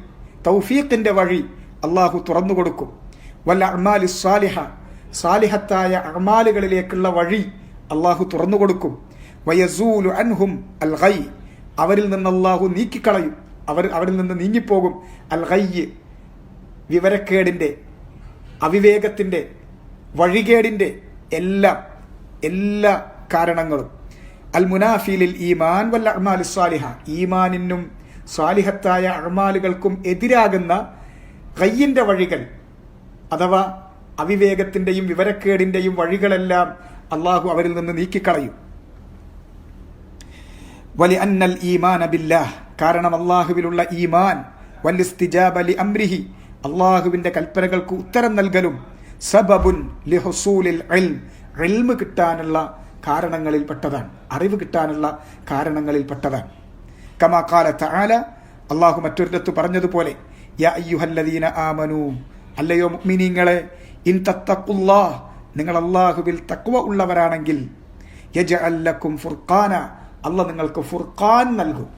തൗഫീഖിന്റെ വഴി അള്ളാഹു തുറന്നു കൊടുക്കും. വൽ അഅ്മാലി സ്വാലിഹ, സാലിഹത്തായ അഅ്മാലുകളിലേക്കുള്ള വഴി അള്ളാഹു തുറന്നു കൊടുക്കും. വയസൂലു അൻഹും അൽ ഗൈ, അവരിൽ നിന്ന് അല്ലാഹു നീക്കിക്കളയും, അവരിൽ നിന്ന് നീങ്ങിപ്പോകും അൽ ഗൈ, വിവരക്കേടിൻ്റെ, അവിവേകത്തിൻ്റെ, വഴികേടിൻ്റെ എല്ലാ കാരണങ്ങളും. അൽ മുനാഫിലിൽ ഈമാൻ വൽ അഅ്മാലി സ്വാലിഹ, ഈമാനിനും സ്വാലിഹത്തായ അഅ്മാലുകൾക്കും എതിരാകുന്ന ഗയ്യിൻ്റെ വഴികൾ അഥവാ അവിവേകത്തിൻ്റെയും വിവരക്കേടിൻ്റെയും വഴികളെല്ലാം അള്ളാഹു അവരിൽ നിന്ന് നീക്കിക്കളയും. വലി അന്നൽ ഈമാന ബില്ലാഹ്, കാരണം അള്ളാഹുവിലുള്ള ഈമാൻ, വല്ലിസ്തിജാബ ലി അംരിഹി, അള്ളാഹുവിൻ്റെ കൽപ്പനകൾക്ക് ഉത്തരം നൽകലും, സബബുൻ ലിഹുസൂലിൽ ഇൽം, ഇൽമ് കിട്ടാനുള്ള കാരണങ്ങളിൽപ്പെട്ടതാണ്, അറിവ് കിട്ടാനുള്ള കാരണങ്ങളിൽപ്പെട്ടതാണ്. കമാ ഖാല തആല, അള്ളാഹു മറ്റൊരിടത്ത് പറഞ്ഞതുപോലെ, യാ അയ്യുഹല്ലദീന ആമനൂ, അല്ലയോ മുഅ്മിനീങ്ങളെ, ഇൻ തത്തഖുല്ലാഹ്, നിങ്ങൾ അള്ളാഹുവിൽ തഖ്വ ഉള്ളവരാണെങ്കിൽ, യജ്അൽ ലക്കും ഫുർഖാന, അള്ളാഹ് നിങ്ങൾക്ക് ഫുർഖാൻ നൽകും,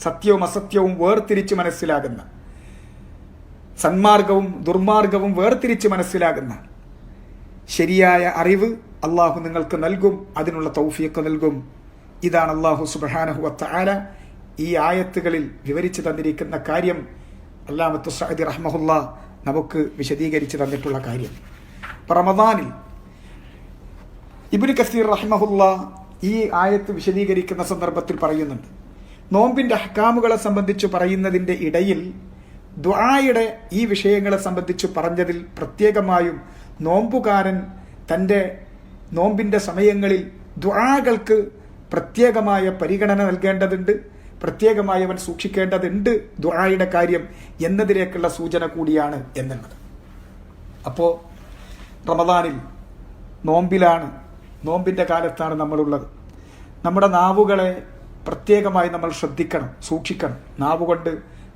സത്യവും അസത്യവും വേർതിരിച്ച് മനസ്സിലാകുന്ന, സന്മാർഗവും ദുർമാർഗവും വേർതിരിച്ച് മനസ്സിലാകുന്ന ശരിയായ അറിവ് അള്ളാഹു നിങ്ങൾക്ക് നൽകും, അതിനുള്ള തൗഫീഖ് നൽകും. ഇതാണ് അള്ളാഹു സുബ്ഹാനഹു വതആല ഈ ആയത്തുകളിൽ വിവരിച്ചു തന്നിരിക്കുന്ന കാര്യം. അല്ലാമത്തു സഅദി റഹ്മഹുല്ലാ നമുക്ക് വിശദീകരിച്ച് തന്നിട്ടുള്ള കാര്യം. റമദാനിൽ ഇബ്നു കസീർ റഹ്മഹുല്ലാ ഈ ആയത്ത് വിശദീകരിക്കുന്ന സന്ദർഭത്തിൽ പറയുന്നുണ്ട്, നോമ്പിന്റെ അഹ്കാമുകളെ സംബന്ധിച്ച് പറയുന്നതിൻ്റെ ഇടയിൽ ദുആയുടെ ഈ വിഷയങ്ങളെ സംബന്ധിച്ച് പറഞ്ഞതിൽ പ്രത്യേകമായും നോമ്പുകാരൻ തൻ്റെ നോമ്പിൻ്റെ സമയങ്ങളിൽ ദുആകൾക്ക് പ്രത്യേകമായ പരിഗണന നൽകേണ്ടതുണ്ട്, പ്രത്യേകമായി അവൻ സൂക്ഷിക്കേണ്ടതുണ്ട് ദുആയുടെ കാര്യം എന്നതിലേക്കുള്ള സൂചന കൂടിയാണ് എന്നുള്ളത്. അപ്പോൾ റമദാനിൽ നോമ്പിലാണ്, നോമ്പിൻ്റെ കാലത്താണ് നമ്മളുള്ളത്. നമ്മുടെ നാവുകളെ പ്രത്യേകമായി നമ്മൾ ശ്രദ്ധിക്കണം, സൂക്ഷിക്കണം. നാവുകൊണ്ട്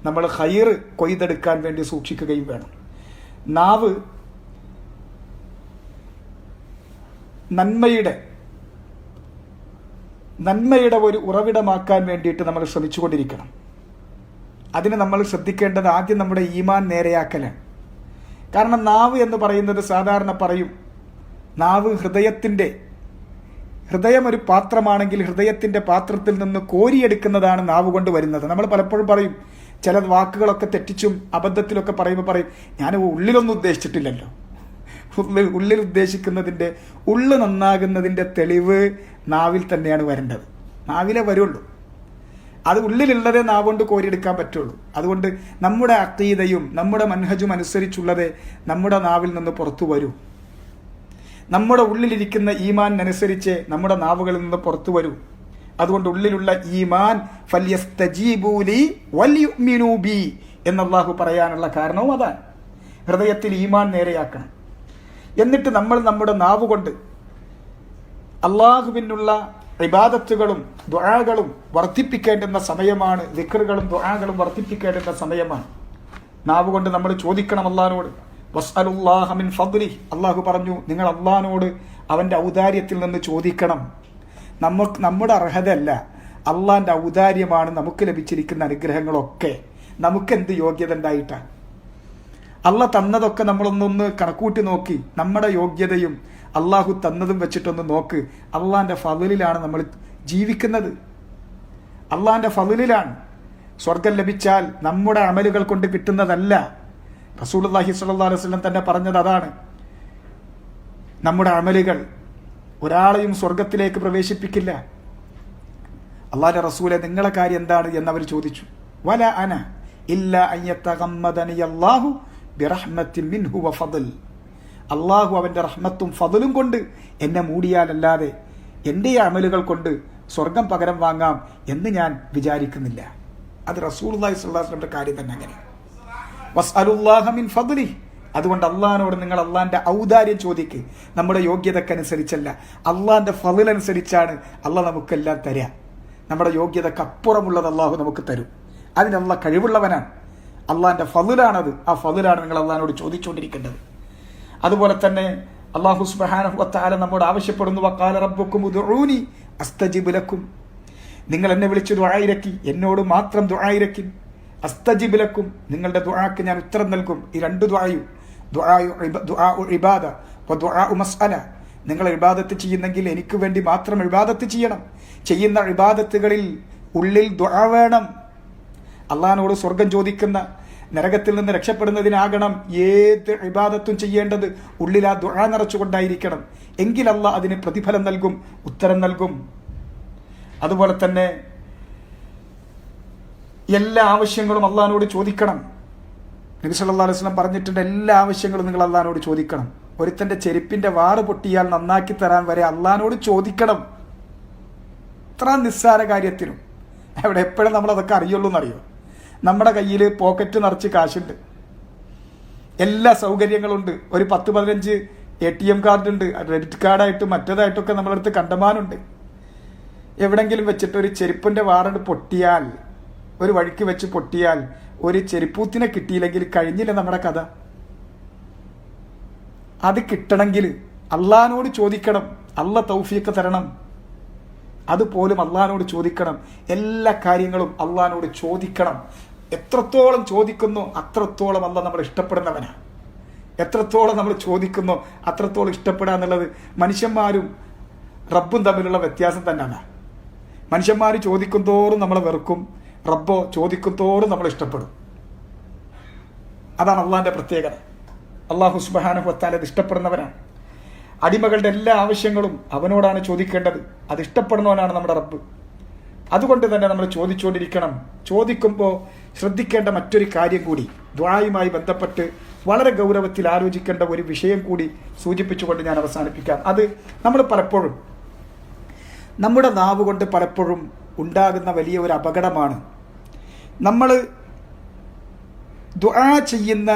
നമ്മൾ ഖൈർ കൊയ്തെടുക്കാൻ വേണ്ടി സൂക്ഷിക്കുകയും വേണം. നാവ് നന്മയുടെ ഒരു ഉറവിടമാക്കാൻ വേണ്ടിയിട്ട് നമ്മൾ ശ്രമിച്ചുകൊണ്ടിരിക്കണം. അതിന് നമ്മൾ ശ്രദ്ധിക്കേണ്ടത് ആദ്യം നമ്മുടെ ഈമാൻ നേരെയാക്കലാണ്. കാരണം നാവ് എന്ന് പറയുന്നത് സാധാരണ പറയും, നാവ് ഹൃദയം ഒരു പാത്രമാണെങ്കിൽ ഹൃദയത്തിൻ്റെ പാത്രത്തിൽ നിന്ന് കോരിയെടുക്കുന്നതാണ് നാവ് കൊണ്ട് വരുന്നത്. നമ്മൾ പലപ്പോഴും പറയും, ചില വാക്കുകളൊക്കെ തെറ്റിച്ചും അബദ്ധത്തിലൊക്കെ പറയുമ്പോൾ പറയും, ഞാൻ ഉള്ളിലൊന്നും ഉദ്ദേശിച്ചിട്ടില്ലല്ലോ. ഉള്ളിൽ ഉദ്ദേശിക്കുന്നതിൻ്റെ, ഉള്ളു നന്നാകുന്നതിൻ്റെ തെളിവ് നാവിൽ തന്നെയാണ് വരേണ്ടത്. നാവിലെ വരുള്ളൂ. അത് ഉള്ളിലുള്ളതേ നാവ് കൊണ്ട് കോരിയെടുക്കാൻ പറ്റുള്ളൂ. അതുകൊണ്ട് നമ്മുടെ അഖീദയും നമ്മുടെ മൻഹജും അനുസരിച്ചുള്ളതേ നമ്മുടെ നാവിൽ നിന്ന് പുറത്തു വരൂ. നമ്മുടെ ഉള്ളിലിരിക്കുന്ന ഈമാൻ അനുസരിച്ച് നമ്മുടെ നാവുകളിൽ നിന്ന് പുറത്തു വരൂ. അതുകൊണ്ട് ഉള്ളിലുള്ള ഈമാൻ ഫല്യസ്തജീബൂ ലി വൽയുഅ്മിനൂ ബി എന്ന് അല്ലാഹു പറയാനുള്ള കാരണവും അതാണ്. ഹൃദയത്തിൽ ഈമാൻ നേരെയാക്കണം. എന്നിട്ട് നമ്മൾ നമ്മുടെ നാവ് കൊണ്ട് അള്ളാഹുവിനുള്ള ഇബാദത്തുകളും ദുആകളും വർദ്ധിപ്പിക്കേണ്ടുന്ന സമയമാണ്. ദിക്റുകളും ദുആകളും വർദ്ധിപ്പിക്കേണ്ടുന്ന സമയമാണ്. നാവ് കൊണ്ട് നമ്മൾ ചോദിക്കണം അള്ളാഹിനോട്. വസ്അലുല്ലാഹ മിൻ ഫദ്ലി, അള്ളാഹു പറഞ്ഞു, നിങ്ങൾ അള്ളാഹിനോട് അവൻ്റെ ഔദാര്യത്തിൽ നിന്ന് ചോദിക്കണം. നമ്മുടെ അർഹതയല്ല, അള്ളാഹിൻ്റെ ഔദാര്യമാണ് നമുക്ക് ലഭിച്ചിരിക്കുന്ന അനുഗ്രഹങ്ങളൊക്കെ. നമുക്കെന്ത് യോഗ്യത ഉണ്ടായിട്ടാണ്? അള്ളാഹ് തന്നതൊക്കെ നമ്മളൊന്നൊന്ന് കണക്കൂട്ടി നോക്കി, നമ്മുടെ യോഗ്യതയും അള്ളാഹു തന്നതും വെച്ചിട്ടൊന്ന് നോക്ക്. അള്ളാഹിൻ്റെ ഫളിലാണ് നമ്മൾ ജീവിക്കുന്നത്. അള്ളാഹിൻ്റെ ഫളിലാണ്. സ്വർഗം ലഭിച്ചാൽ നമ്മുടെ അമലുകൾ കൊണ്ട് കിട്ടുന്നതല്ല. റസൂലുള്ളാഹി സ്വല്ലല്ലാഹു അലൈഹി വസല്ലം തന്നെ പറഞ്ഞത് അതാണ്. നമ്മുടെ അമലുകൾ ഒരാളെയും സ്വർഗത്തിലേക്ക് പ്രവേശിപ്പിക്കില്ല. അള്ളാഹുവിന്റെ റസൂലെ, നിങ്ങളെ കാര്യം എന്താണ് എന്നവർ ചോദിച്ചു. വല അന ഇല്ല അൻ യതഗമ്മദനി അല്ലാഹു ബിറഹ്മത്തിൻ മിൻഹു വഫദൽ, അള്ളാഹു അവൻ്റെ റഹ്മത്തും ഫദലും കൊണ്ട് എന്നെ മൂടിയാലല്ലാതെ എൻ്റെ അമലുകൾ കൊണ്ട് സ്വർഗം പകരം വാങ്ങാം എന്ന് ഞാൻ വിചാരിക്കുന്നില്ല. അത് റസൂലുള്ളാഹി സ്വല്ലല്ലാഹു അലൈഹി വസല്ലമയുടെ കാര്യം തന്നെ അങ്ങനെ. വസ്അലുല്ലാഹ മിൻ ഫദ്ലി, അതുകൊണ്ട് അള്ളാഹിനോട് നിങ്ങൾ അള്ളാഹിൻ്റെ ഔദാര്യം ചോദിക്ക്. നമ്മുടെ യോഗ്യതക്കനുസരിച്ചല്ല, അള്ളാഹിൻ്റെ ഫളിൽ അനുസരിച്ചാണ് അള്ളാഹ് നമുക്കെല്ലാം തരിക. നമ്മുടെ യോഗ്യതക്കപ്പുറമുള്ളത് അള്ളാഹു നമുക്ക് തരും. അതിന് അള്ളാഹ് കഴിവുള്ളവനാണ്. അള്ളാഹിൻ്റെ ഫളിലാണത്. ആ ഫളിലാണ് നിങ്ങൾ അള്ളാഹിനോട് ചോദിച്ചുകൊണ്ടിരിക്കേണ്ടത്. അതുപോലെ തന്നെ അല്ലാഹു സുബ്ഹാനഹു വ തആല നമ്മോട് ആവശ്യപ്പെടുന്നു, വഖാല റബ്ബുക്കും ഉദ്ഉനി അസ്തജിബ് ലക്കും, നിങ്ങൾ എന്നെ വിളിച്ച് ദുആയിരക്കി, എന്നോട് മാത്രം ദുആയിരക്കി. അസ്തജിബ് ലക്കും, നിങ്ങളുടെ ദുആക്ക് ഞാൻ ഉത്തരം നൽകും. ഈ രണ്ട് ദുആയും, ദുആഉ ഇബാദ വ ദുആഉ മസ്അല, നിങ്ങൾ ഇബാദത്ത് ചെയ്യുന്നെങ്കിൽ എനിക്ക് വേണ്ടി മാത്രം ഇബാദത്ത് ചെയ്യണം. ചെയ്യുന്ന ഇബാദത്തുകളിൽ ഉള്ളിൽ ദുആ വേണം. അള്ളാഹിനോട് സ്വർഗം ചോദിക്കുന്ന, നരകത്തിൽ നിന്ന് രക്ഷപ്പെടുന്നതിനാകണം ഏത് ഇബാദത്തും ചെയ്യേണ്ടത്. ഉള്ളിൽ ആ ദുആ നിറച്ചുകൊണ്ടായിരിക്കണം. എങ്കിൽ അള്ളാഹ് അതിന് പ്രതിഫലം നൽകും, ഉത്തരം നൽകും. അതുപോലെ തന്നെ എല്ലാ ആവശ്യങ്ങളും അള്ളാഹിനോട് ചോദിക്കണം. നബി സല്ലല്ലാഹു അലൈഹി വസല്ലം പറഞ്ഞിട്ടുണ്ട്, എല്ലാ ആവശ്യങ്ങളും നിങ്ങൾ അള്ളാഹിനോട് ചോദിക്കണം. ഒരുത്തൻ്റെ ചെരുപ്പിൻ്റെ വാറ് പൊട്ടിയാൽ നന്നാക്കി തരാൻ വരെ അള്ളാഹിനോട് ചോദിക്കണം. ഇത്ര നിസ്സാര കാര്യത്തിനും അവിടെ എപ്പോഴും നമ്മളതൊക്കെ അറിയുള്ളൂ എന്നറിയോ. നമ്മുടെ കയ്യിൽ പോക്കറ്റ് നിറച്ച് കാശുണ്ട്, എല്ലാ സൗകര്യങ്ങളുണ്ട്, ഒരു 10-15 ATM കാർഡുണ്ട്, ക്രെഡിറ്റ് കാർഡായിട്ടും മറ്റേതായിട്ടൊക്കെ നമ്മുടെ അടുത്ത് കണ്ടമാനുണ്ട്. എവിടെങ്കിലും വെച്ചിട്ട് ഒരു ചെരുപ്പിൻ്റെ വാറണ്ട് പൊട്ടിയാൽ, ഒരു വഴിക്ക് വെച്ച് പൊട്ടിയാൽ, ഒരു ചെരുപ്പൂത്തിനെ കിട്ടിയില്ലെങ്കിൽ കഴിഞ്ഞില്ല നമ്മുടെ കഥ. അത് കിട്ടണമെങ്കിൽ അള്ളാഹിനോട് ചോദിക്കണം, അള്ളാഹ് തൗഫീഖ് തരണം. അതുപോലും അള്ളാഹിനോട് ചോദിക്കണം. എല്ലാ കാര്യങ്ങളും അള്ളാഹിനോട് ചോദിക്കണം. എത്രത്തോളം ചോദിക്കുന്നു അത്രത്തോളം അള്ളാഹ് നമ്മൾ ഇഷ്ടപ്പെടുന്നവനാണ്. എത്രത്തോളം നമ്മൾ ചോദിക്കുന്നു അത്രത്തോളം ഇഷ്ടപ്പെടുക എന്നുള്ളത് മനുഷ്യന്മാരും റബ്ബും തമ്മിലുള്ള വ്യത്യാസം തന്നെയാണ്. മനുഷ്യന്മാർ ചോദിക്കും തോറും നമ്മളെ വെറുക്കും, റബ്ബോ ചോദിക്കും തോറും നമ്മൾ ഇഷ്ടപ്പെടും. അതാണ് അള്ളാഹിൻ്റെ പ്രത്യേകത. അള്ളാഹു സുബ്ഹാനഹു വ തആല ഇഷ്ടപ്പെടുന്നവനാണ്. അടിമകളുടെ എല്ലാ ആവശ്യങ്ങളും അവനോടാണ് ചോദിക്കേണ്ടത്. അത് ഇഷ്ടപ്പെടുന്നവനാണ് നമ്മുടെ റബ്ബ്. അതുകൊണ്ട് തന്നെ നമ്മൾ ചോദിച്ചുകൊണ്ടിരിക്കണം. ചോദിക്കുമ്പോൾ ശ്രദ്ധിക്കേണ്ട മറ്റൊരു കാര്യം കൂടി, ദുആയുമായി ബന്ധപ്പെട്ട് വളരെ ഗൗരവത്തിൽ ആലോചിക്കേണ്ട ഒരു വിഷയം കൂടി സൂചിപ്പിച്ചുകൊണ്ട് ഞാൻ അവസാനിപ്പിക്കാം. അത് നമ്മൾ പലപ്പോഴും നമ്മുടെ നാവ് കൊണ്ട് പലപ്പോഴും ഉണ്ടാകുന്ന വലിയ ഒരു അപകടമാണ്. നമ്മൾ ദുആ ചെയ്യുന്ന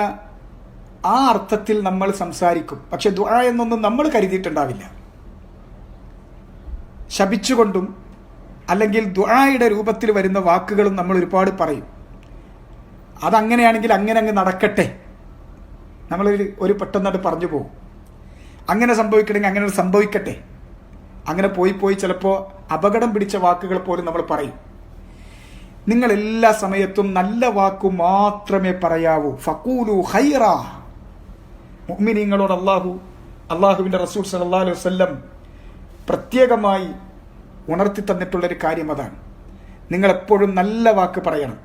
ആ അർത്ഥത്തിൽ നമ്മൾ സംസാരിക്കും, പക്ഷെ ദുആ എന്നൊന്നും നമ്മൾ കരുതിയിട്ടുണ്ടാവില്ല. ശപിച്ചുകൊണ്ടും അല്ലെങ്കിൽ ദുആയുടെ രൂപത്തിൽ വരുന്ന വാക്കുകളും നമ്മൾ ഒരുപാട് പറയും. അതങ്ങനെയാണെങ്കിൽ അങ്ങനെ അങ്ങ് നടക്കട്ടെ, നമ്മൾ ഒരു പെട്ടെന്നായിട്ട് പറഞ്ഞു പോകും. അങ്ങനെ സംഭവിക്കണമെങ്കിൽ അങ്ങനെ സംഭവിക്കട്ടെ. അങ്ങനെ പോയി ചിലപ്പോൾ അപകടം പിടിച്ച വാക്കുകൾ പോലും നമ്മൾ പറയും. നിങ്ങൾ എല്ലാ സമയത്തും നല്ല വാക്കു മാത്രമേ പറയാവൂ. ഫഖൂലു ഖൈറ. മുഅ്മിനീങ്ങളോട് അള്ളാഹുവിൻ്റെ റസൂൽ സല്ലല്ലാഹു അലൈഹി വസല്ലം പ്രത്യേകമായി ഉണർത്തി തന്നിട്ടുള്ളൊരു കാര്യം അതാണ്. നിങ്ങളെപ്പോഴും നല്ല വാക്ക് പറയണം.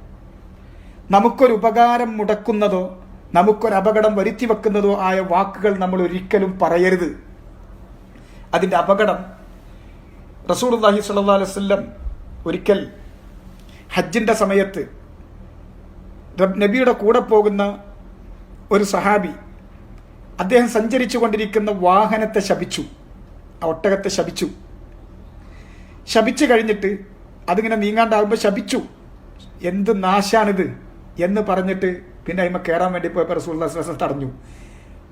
നമുക്കൊരു ഉപകാരം മുടക്കുന്നതോ നമുക്കൊരു അപകടം വരുത്തി വെക്കുന്നതോ ആയ വാക്കുകൾ നമ്മൾ ഒരിക്കലും പറയരുത്. അതിൻ്റെ അപകടം റസൂലുള്ളാഹി സ്വല്ലല്ലാഹു അലൈഹി വസല്ലം ഒരിക്കൽ ഹജ്ജിൻ്റെ സമയത്ത് നബിയുടെ കൂടെ പോകുന്ന ഒരു സഹാബി, അദ്ദേഹം സഞ്ചരിച്ചു കൊണ്ടിരിക്കുന്ന വാഹനത്തെ ശപിച്ചു, ആ ഒട്ടകത്തെ ശപിച്ചു. ശപിച്ചു കഴിഞ്ഞിട്ട് അതിങ്ങനെ നീങ്ങാണ്ടാകുമ്പോൾ ശപിച്ചു, എന്ത് നാശാണിത് എന്ന് പറഞ്ഞിട്ട് പിന്നെ അതിന്മേൽ കയറാൻ വേണ്ടി പോയപ്പോൾ റസൂലുള്ളാഹി സ്വല്ലല്ലാഹു അലൈഹി വസല്ലം തടഞ്ഞു.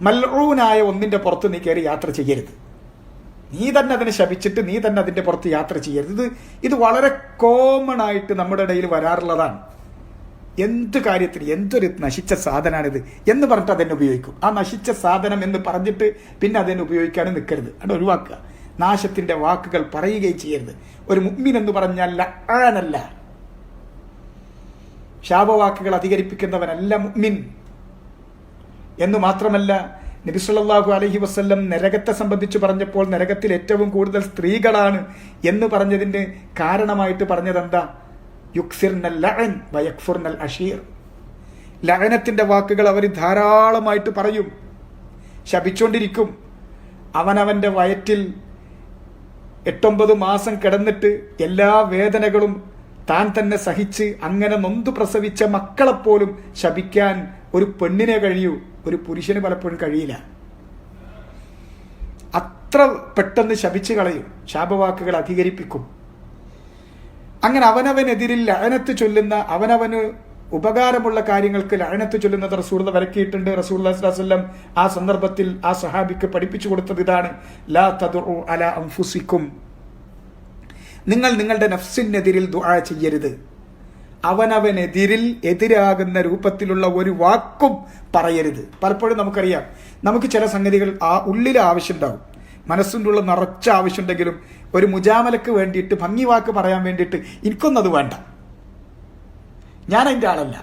മൽഊനായ ഒന്നിൻ്റെ പുറത്ത് നീ കയറി യാത്ര ചെയ്യരുത്. നീ തന്നെ അതിനെ ശപിച്ചിട്ട് നീ തന്നെ അതിൻ്റെ പുറത്ത് യാത്ര ചെയ്യരുത്. ഇത് വളരെ കോമൺ ആയിട്ട് നമ്മുടെ ഇടയിൽ വരാറുള്ളതാണ്. എന്ത് കാര്യത്തിന് എന്തൊരു നശിച്ച സാധനമാണിത് എന്ന് പറഞ്ഞിട്ട് അതെന്നെ ഉപയോഗിക്കും. ആ നശിച്ച സാധനം എന്ന് പറഞ്ഞിട്ട് പിന്നെ അതെന്നെ ഉപയോഗിക്കാനും നിൽക്കരുത്, അത് ഒഴിവാക്കുക. നാശത്തിൻ്റെ വാക്കുകൾ പറയുകയും ചെയ്യരുത്. ഒരു മുഅ്മിൻ എന്ന് പറഞ്ഞാൽ ലഅനല്ല, ശാപവാക്കുകൾ അധികരിപ്പിക്കുന്നവനല്ല മുഅ്മിൻ. എന്ന് മാത്രമല്ല, നബി സല്ലല്ലാഹു അലൈഹി വസല്ലം നരകത്തെ സംബന്ധിച്ച് പറഞ്ഞപ്പോൾ നരകത്തിൽ ഏറ്റവും കൂടുതൽ സ്ത്രീകളാണ് എന്ന് പറഞ്ഞതിൻ്റെ കാരണമായിട്ട് പറഞ്ഞതെന്താ? യുക്സിർനൽ ലഅൻ വയക്ഫുർനൽ അഷീർ. ലഅനത്തിൻ്റെ വാക്കുകൾ അവർ ധാരാളമായിട്ട് പറയും, ശപിച്ചുകൊണ്ടിരിക്കും. അവനവൻ്റെ വയറ്റിൽ 8-9 മാസം കിടന്നിട്ട് എല്ലാ വേദനകളും താൻ തന്നെ സഹിച്ച് അങ്ങനെ നൊന്തു പ്രസവിച്ച മക്കളെപ്പോലും ശപിക്കാൻ ഒരു പെണ്ണിനെ കഴിയൂ, ഒരു പുരുഷന് പലപ്പോഴും കഴിയില്ല. അത്ര പെട്ടെന്ന് ശപിച്ചു കളയും, ശാപവാക്കുകൾ അധികരിപ്പിക്കും. അങ്ങനെ അവനവനെതിരിൽ ലഅനത്ത് ചൊല്ലുന്ന, അവനവന് ഉപകാരമുള്ള കാര്യങ്ങൾക്ക് ലഅനത്ത് ചൊല്ലുന്നത് റസൂലുള്ളാഹി വിലക്കിയിട്ടുണ്ട്. റസൂലുള്ളാഹി സ്വല്ലല്ലാഹു അലൈഹി വസല്ലം ആ സന്ദർഭത്തിൽ ആ സഹാബിക്ക് പഠിപ്പിച്ചു കൊടുത്തത് ഇതാണ്: ലാ തദ്ഉ അലാ അൻഫുസിക്കും. നിങ്ങൾ നിങ്ങളുടെ നഫ്സിനെതിരിൽ ദുആ ചെയ്യരുത്. അവനവനെതിരിൽ എതിരാകുന്ന രൂപത്തിലുള്ള ഒരു വാക്കും പറയരുത്. പലപ്പോഴും നമുക്കറിയാം, നമുക്ക് ചില സംഗതികൾ ആ ഉള്ളിൽ ആവശ്യമുണ്ടാവും, മനസ്സിൻ്റെ ഉള്ള നിറച്ച ആവശ്യമുണ്ടെങ്കിലും ഒരു മുജാമലക്ക് വേണ്ടിയിട്ട്, ഭംഗി വാക്ക് പറയാൻ വേണ്ടിയിട്ട് എനിക്കൊന്നത് വേണ്ട, ഞാൻ അതിൻ്റെ ആളല്ല,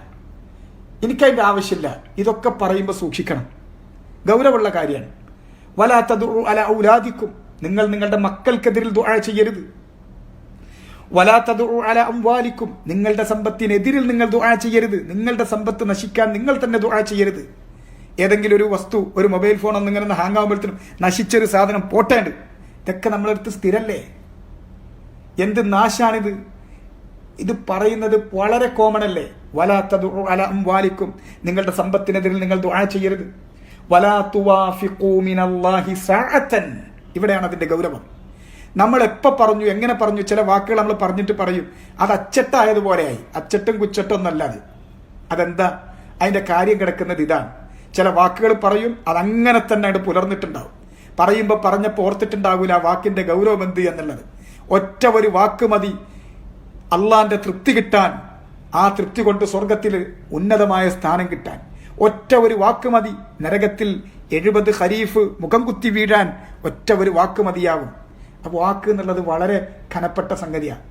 എനിക്കതിൻ്റെ ആവശ്യമില്ല, ഇതൊക്കെ പറയുമ്പോൾ സൂക്ഷിക്കണം, ഗൗരവമുള്ള കാര്യമാണ്. വലാ തദ്ഉ അലാ ഔലാദിക്കും. നിങ്ങൾ നിങ്ങളുടെ മക്കൾക്കെതിരിൽ ദുആ ചെയ്യരുത്. വലാ തദ്ഉ അലാ അംവാലിക്കും, നിങ്ങളുടെ സമ്പത്തിനെതിരിൽ നിങ്ങൾ ദുആ ചെയ്യരുത്. നിങ്ങളുടെ സമ്പത്ത് നശിക്കാൻ നിങ്ങൾ തന്നെ ദുആ ചെയ്യരുത്. ഏതെങ്കിലും ഒരു വസ്തു, ഒരു മൊബൈൽ ഫോൺ ഒന്നിങ്ങനെ ഹാങ് ആകുമ്പോഴത്തേനും നശിച്ചൊരു സാധനം പോട്ടേണ്ട്, ഇതൊക്കെ നമ്മളെടുത്ത് സ്ഥിരല്ലേ? എന്ത് നാശാണിത്? ഇത് പറയുന്നത് വളരെ കോമൺ അല്ലേ? വലാ തദ്ഉ അലാ അംവാലിക്കും, നിങ്ങളുടെ സമ്പത്തിനെതിരിൽ നിങ്ങൾ ദുആ ചെയ്യരുത്. വലാ തുവാഫിഖൂ മിനല്ലാഹി സഅതൻ, ഇവിടെയാണ് അതിന്റെ ഗൗരവം. നമ്മൾ എപ്പോൾ പറഞ്ഞു, എങ്ങനെ പറഞ്ഞു, ചില വാക്കുകൾ നമ്മൾ പറഞ്ഞിട്ട് പറയും അത് അച്ചട്ടായതുപോലെയായി. അച്ചട്ടും കുച്ചട്ടും ഒന്നല്ല അത്. അതെന്താ അതിന്റെ കാര്യം കിടക്കുന്നത് ഇതാണ്. ചില വാക്കുകൾ പറയും, അതങ്ങനെ തന്നെ അത് പുലർന്നിട്ടുണ്ടാവും. പറയുമ്പോൾ പറഞ്ഞപ്പോൾ ഓർത്തിട്ടുണ്ടാവില്ല ആ വാക്കിന്റെ ഗൗരവം എന്ത് എന്നുള്ളത്. ഒറ്റ ഒരു വാക്ക് മതി അള്ളാന്റെ തൃപ്തി കിട്ടാൻ, ആ തൃപ്തി കൊണ്ട് സ്വർഗത്തിൽ ഉന്നതമായ സ്ഥാനം കിട്ടാൻ. ഒറ്റ ഒരു വാക്ക് മതി നരകത്തിൽ 70 ഖരീഫ് മുഖം കുത്തി വീഴാൻ. ഒറ്റ ഒരു വാക്ക് മതിയാകും. അപ്പോൾ വാക്ക് എന്നുള്ളത് വളരെ കനപ്പെട്ട സംഗതിയാണ്,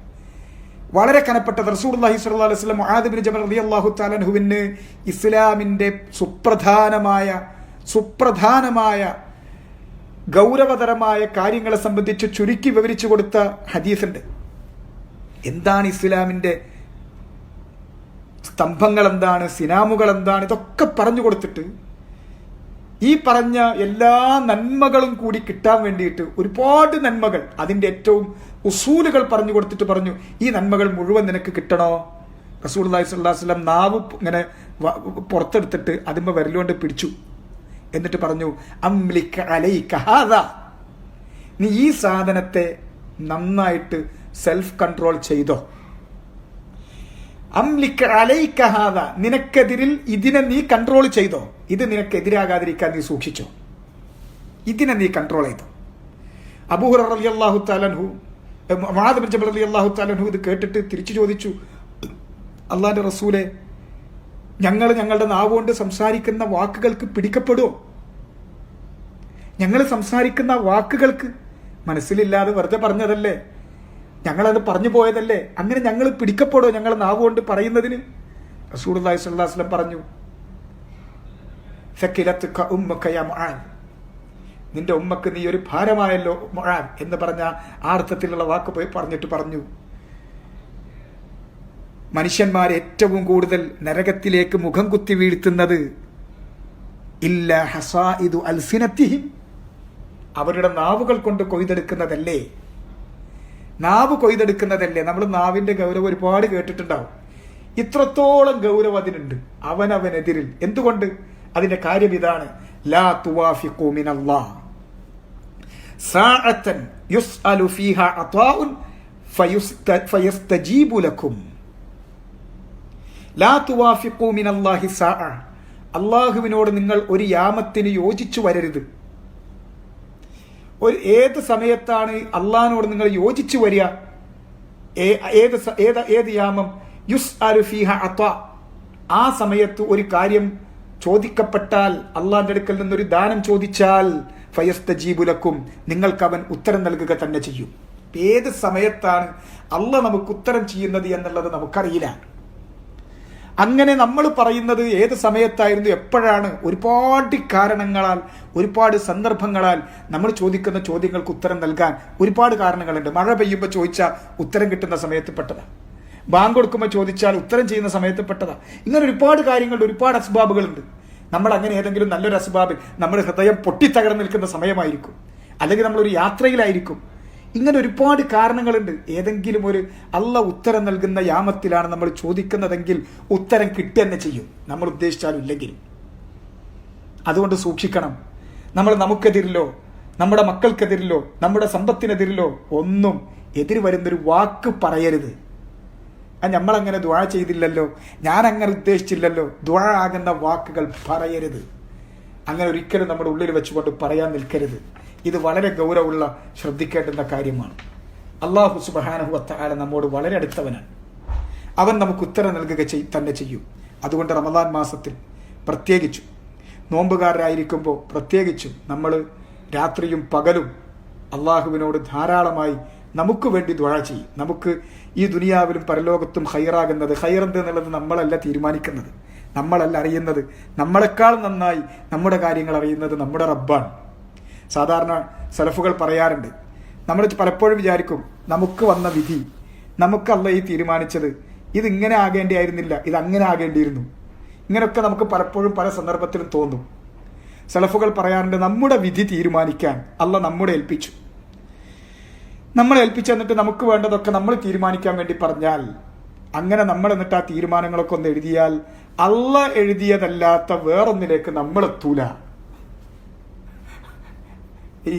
വളരെ കനപ്പെട്ട. റസൂലുള്ളാഹി സ്വല്ലല്ലാഹു അലൈഹി വസല്ലം മുആദ് ബിൻ ജബൽ റളിയല്ലാഹു തആല അൻഹുവിന് ഇസ്ലാമിന്റെ സുപ്രധാനമായ ഗൗരവതരമായ കാര്യങ്ങളെ സംബന്ധിച്ച് ചുരുക്കി വിവരിച്ചു കൊടുത്ത ഹദീസുണ്ട്. എന്താണ് ഇസ്ലാമിന്റെ സ്തംഭങ്ങൾ, എന്താണ് സിനാമുകൾ, എന്താണ്, ഇതൊക്കെ പറഞ്ഞു കൊടുത്തിട്ട് ഈ പറഞ്ഞ എല്ലാ നന്മകളും കൂടി കിട്ടാൻ വേണ്ടിയിട്ട് ഒരുപാട് നന്മകൾ, അതിൻ്റെ ഏറ്റവും ഉസൂലുകൾ പറഞ്ഞു കൊടുത്തിട്ട് പറഞ്ഞു ഈ നന്മകൾ മുഴുവൻ നിനക്ക് കിട്ടണോ? റസൂലുള്ളാഹി സ്വല്ലല്ലാഹു അലൈഹി വസല്ലം നാവ് ഇങ്ങനെ പുറത്തെടുത്തിട്ട് അതിന്മേൽ വിരലുകൊണ്ട് പിടിച്ചു. എന്നിട്ട് പറഞ്ഞു അംലിക അലൈക ഹാദാ, നീ ഈ സാധനത്തെ നന്നായിട്ട് സെൽഫ് കൺട്രോൾ ചെയ്തോ. അംലിക അലൈക ഹാദാ, നിനക്കെതിരിൽ ഇതിനെ നീ കൺട്രോൾ ചെയ്തോ. ഇത് നിനക്കെതിരാകാതിരിക്കാൻ നീ സൂക്ഷിച്ചോ, ഇതിനെ നീ കൺട്രോൾ ചെയ്തോ. അബൂ ഹുറൈറ റളിയല്ലാഹു തആല അൻഹു, മുആദ് ബിൻ ജബൽ റളിയല്ലാഹു തആല അൻഹു ഇത് കേട്ടിട്ട് തിരിച്ചു ചോദിച്ചു, അള്ളാന്റെ റസൂലെ, ഞങ്ങൾ ഞങ്ങളുടെ നാവുകൊണ്ട് സംസാരിക്കുന്ന വാക്കുകൾക്ക് പിടിക്കപ്പെടുമോ? ഞങ്ങൾ സംസാരിക്കുന്ന വാക്കുകൾക്ക് മനസ്സിലില്ലാതെ വെറുതെ പറഞ്ഞതല്ലേ, ഞങ്ങളത് പറഞ്ഞു പോയതല്ലേ, അങ്ങനെ ഞങ്ങൾ പിടിക്കപ്പെടുമോ ഞങ്ങൾ നാവുകൊണ്ട് പറയുന്നതിന്? റസൂലുള്ളാഹി സ്വല്ലല്ലാഹു അലൈഹി വസല്ലം പറഞ്ഞു സക്കിലത്തുക ഉമ്മക യാ മുആദ്, നിന്റെ ഉമ്മക്ക് നീ ഒരു ഭാരമായല്ലോ മുആദ് എന്ന് പറഞ്ഞ ആ അർത്ഥത്തിലുള്ള വാക്ക് പോയി പറഞ്ഞിട്ട് പറഞ്ഞു, മനുഷ്യന്മാരെ ഏറ്റവും കൂടുതൽ നരകത്തിലേക്ക് മുഖം കുത്തി വീഴ്ത്തുന്നത് ഇല്ല ഹസായിദു അൽസിനത്തിഹിം, അവരുടെ നാവുകൾ കൊണ്ട് കൊയ്തെടുക്കുന്നതല്ലേ, നാവ് കൊയ്തെടുക്കുന്നതല്ലേ. നമ്മൾ നാവിന്റെ ഗൗരവം ഒരുപാട് കേട്ടിട്ടുണ്ടാവും. ഇത്രത്തോളം ഗൗരവം അതിനുണ്ട് അവനവനെതിരിൽ. എന്തുകൊണ്ട്? അതിന്റെ കാര്യം ഇതാണ്, ലാ തുവാഫിഖൂ മിനല്ലാഹ് സഅതൻ യുസ്അലു ഫീഹാ അതാഉൻ ഫയസ്തജീബു ലക്കും. ലാ തുവാഫിഖൂ മിനല്ലാഹി സഅ, അല്ലാഹുവിനോട് നിങ്ങൾ ഒരു യാമത്തിന് യോജിച്ചു വരരുത്. ഏത് സമയത്താണ് അള്ളാഹിനോട് നിങ്ങൾ യോജിച്ചു വരിക? ഏത് യാമം? യുസ്അലു ഫീഹാ അതാ, ആ സമയത്ത് ഒരു കാര്യം ചോദിക്കപ്പെട്ടാൽ, അള്ളാഹിന്റെ അടുക്കൽ നിന്നൊരു ദാനം ചോദിച്ചാൽ, ഫയസ്തജീബു ലക്കും, നിങ്ങൾക്ക് അവൻ ഉത്തരം നൽകുക തന്നെ ചെയ്യും. ഏത് സമയത്താണ് അള്ളാഹ് നമുക്ക് ഉത്തരം ചെയ്യുന്നത് എന്നുള്ളത് നമുക്കറിയില്ല. അങ്ങനെ നമ്മൾ പറയുന്നത് ഏത് സമയത്തായിരുന്നു, എപ്പോഴാണ്, ഒരുപാട് കാരണങ്ങളാൽ, ഒരുപാട് സന്ദർഭങ്ങളാൽ നമ്മൾ ചോദിക്കുന്ന ചോദ്യങ്ങൾക്ക് ഉത്തരം നൽകാൻ ഒരുപാട് കാരണങ്ങളുണ്ട്. മഴ പെയ്യുമ്പോൾ ചോദിച്ചാൽ ഉത്തരം കിട്ടുന്ന സമയത്ത് പെട്ടതാ, ബാങ്ക് കൊടുക്കുമ്പോൾ ചോദിച്ചാൽ ഉത്തരം ചെയ്യുന്ന സമയത്ത് പെട്ടതാ. ഇങ്ങനെ ഒരുപാട് കാര്യങ്ങളുണ്ട്, ഒരുപാട് അസ്ബാബുകളുണ്ട്. നമ്മൾ അങ്ങനെ ഏതെങ്കിലും നല്ലൊരു അസ്ബാബിൽ നമ്മുടെ ഹൃദയം പൊട്ടിത്തകർന്ന് നിൽക്കുന്ന സമയമായിരിക്കും, അല്ലെങ്കിൽ നമ്മളൊരു യാത്രയിലായിരിക്കും. ഇങ്ങനെ ഒരുപാട് കാരണങ്ങളുണ്ട്. ഏതെങ്കിലും ഒരു അള്ളാഹ് ഉത്തരം നൽകുന്ന യാമത്തിലാണ് നമ്മൾ ചോദിക്കുന്നതെങ്കിൽ ഉത്തരം കിട്ടുക തന്നെ ചെയ്യും, നമ്മൾ ഉദ്ദേശിച്ചാലും ഇല്ലെങ്കിലും. അതുകൊണ്ട് സൂക്ഷിക്കണം. നമ്മൾ നമുക്കെതിരിലോ നമ്മുടെ മക്കൾക്കെതിരിലോ നമ്മുടെ സമ്പത്തിനെതിരിലോ ഒന്നും എതിര് വരുന്നൊരു വാക്ക് പറയരുത്. നമ്മളങ്ങനെ ദുആ ചെയ്തില്ലല്ലോ, ഞാൻ അങ്ങനെ ഉദ്ദേശിച്ചില്ലല്ലോ, ദുആ ആകുന്ന വാക്കുകൾ പറയരുത്. അങ്ങനെ ഒരിക്കലും നമ്മുടെ ഉള്ളിൽ വെച്ചുകൊണ്ട് പറയാൻ നിൽക്കരുത്. ഇത് വളരെ ഗൗരവമുള്ള, ശ്രദ്ധിക്കേണ്ടുന്ന കാര്യമാണ്. അല്ലാഹു സുബ്ഹാനഹു വ തആല നമ്മോട് വളരെ അടുത്തവനാണ്. അവൻ നമുക്ക് ഉത്തരം നൽകുക തന്നെ ചെയ്യും. അതുകൊണ്ട് റമദാൻ മാസത്തിൽ പ്രത്യേകിച്ചും, നോമ്പുകാരായിരിക്കുമ്പോൾ പ്രത്യേകിച്ചും നമ്മൾ രാത്രിയും പകലും അള്ളാഹുവിനോട് ധാരാളമായി നമുക്ക് വേണ്ടി ദുആ ചെയ്യും. നമുക്ക് ഈ ദുനിയാവിലും പരലോകത്തും ഖൈറാകുന്നത്, ഖൈറെന്ത് എന്നുള്ളത് നമ്മളല്ല തീരുമാനിക്കുന്നത്, നമ്മളല്ല അറിയുന്നത്. നമ്മളെക്കാൾ നന്നായി നമ്മുടെ കാര്യങ്ങൾ അറിയുന്നത് നമ്മുടെ റബ്ബാണ്. സാധാരണ സലഫുകൾ പറയാറുണ്ട്, നമ്മൾ പലപ്പോഴും വിചാരിക്കും നമുക്ക് വന്ന വിധി നമുക്കല്ല ഈ തീരുമാനിച്ചത് ഇതിങ്ങനെ ആകേണ്ടിയായിരുന്നില്ല, ഇതങ്ങനെ ആകേണ്ടിയിരുന്നു. ഇങ്ങനെയൊക്കെ നമുക്ക് പലപ്പോഴും പല സന്ദർഭത്തിലും തോന്നും. സലഫുകൾ പറയാറുണ്ട്, നമ്മുടെ വിധി തീരുമാനിക്കാൻ അല്ല നമ്മളെ ഏൽപ്പിച്ചു. നമ്മളെ ഏൽപ്പിച്ചു എന്നിട്ട് നമുക്ക് വേണ്ടതൊക്കെ നമ്മൾ തീരുമാനിക്കാൻ വേണ്ടി പറഞ്ഞാൽ, അങ്ങനെ നമ്മൾ എന്നിട്ട് ആ തീരുമാനങ്ങളൊക്കെ ഒന്ന് എഴുതിയാൽ അല്ല എഴുതിയതല്ലാത്ത വേറൊന്നിലേക്ക് നമ്മളെത്തൂല. ഈ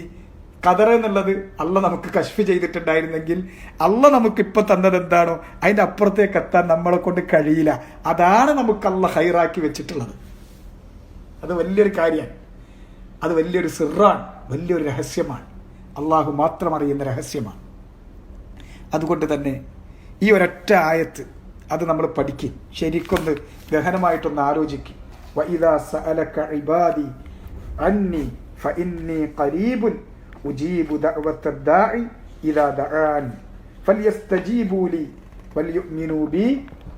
ഖദർ എന്നുള്ളത് അല്ല നമുക്ക് കശ്ഫ് ചെയ്തിട്ടുണ്ടായിരുന്നെങ്കിൽ അല്ല നമുക്ക് ഇപ്പൊ തന്നത് എന്താണോ അതിന്റെ അപ്പുറത്തേക്ക് എത്താൻ നമ്മളെ കൊണ്ട് കഴിയില്ല. അതാണ് നമുക്ക് അല്ല ഹൈറാക്കി വെച്ചിട്ടുള്ളത്. അത് വലിയൊരു കാര്യമാണ്, അത് വലിയൊരു സിറാണ്, വലിയൊരു രഹസ്യമാണ്, അള്ളാഹു മാത്രം അറിയുന്ന രഹസ്യമാണ്. അതുകൊണ്ട് തന്നെ ഈ ഒരൊറ്റ ആയത്ത് അത് നമ്മൾ പഠിക്കും, ശരിക്കൊന്ന് ഗഹനമായിട്ടൊന്ന് ആലോചിക്കും. വഇദാ സഅലക ഇബാദി അന്നി ഫഇന്നി ഖരീബുൻ ഉജീബു ദഅവത്തദ് ദാഇ ഇദാ ദഅാനി ഫൽയസ്തജീബൂ ലി വൽയുഅ്മിനൂ ബി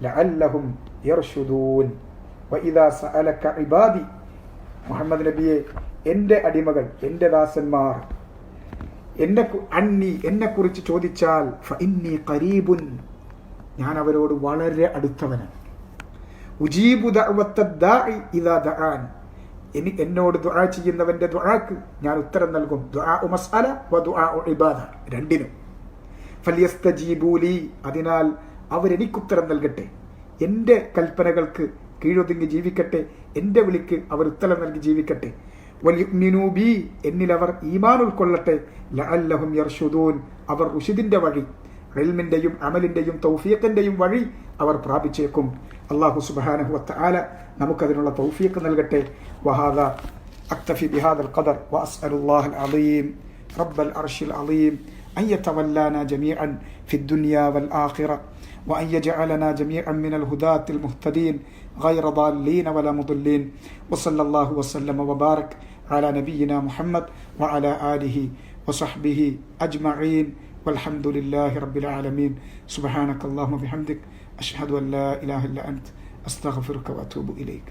ലഅല്ലഹും യർഷുദൂൻ. വഇദാ സഅലക ഇബാദി, മുഹമ്മദ് നബിയെ, എൻ്റെ അടിമകൾ, എൻ്റെ ദാസന്മാർ എന്നെ കുറിച്ച് ചോദിച്ചാൽ ഫഇന്നി ഖരീബുൻ, ഞാൻ അവരോട് വളരെ അടുത്തവനാണ്. ഉജീബു ദഅവത്തദ് ദാഇ ഇദാ ദഅാൻ, എന്നോട് ദുആ ചെയ്യുന്നവന്റെ ദുആക്ക് ഞാൻ ഉത്തരം നൽകും. ദുആഉ മസ്അല വ ദുആഉ ഇബാദ, രണ്ടിനും. ഫൽയസ്തജീബൂ ലി, അതിനാൽ അവരെനിക്കുത്തരം നൽകട്ടെ, എൻ്റെ കൽപ്പനകൾക്ക് കീഴൊതുങ്ങി ജീവിക്കട്ടെ, എൻ്റെ വിളിക്ക് അവർ ഉത്തരം നൽകി ജീവിക്കട്ടെ. വൽയുഅ്മിനൂ ബി, എന്നിൽ അവർ ഈമാൻ ഉൾക്കൊള്ളട്ടെ. ലഅല്ലഹും യർഷുദൂൻ, അവർ റുഷ്ദിന്റെ വഴി, ഇൽമിന്റെയും അമലിന്റെയും തൗഫീഖിന്റെയും വഴി അവർ പ്രാപിച്ചേക്കും. അല്ലാഹു സുബ്ഹാനഹു വതആല നമുക്കതിനുള്ള തൗഫീഖ് നൽകട്ടെ. വഹാദാ അക്തഫി ബിഹാദൽ ഖദർ വഅസ്അലുല്ലാഹൽ അളീം റബ്ബൽ അർശിൽ അളീം അൻ യതവല്ലാനാ ജമീഅൻ ഫിദ്ദുനിയാ വൽ ആഖിറ وأن يجعلنا جميعا من الهداة المهتدين غير ضالين ولا مضلين. وصلى الله وسلم وبارك على نبينا محمد وعلى آله وصحبه أجمعين والحمد لله رب العالمين. سبحانك اللهم وبحمدك أشهد أن لا إله إلا أنت أستغفرك وأتوب إليك.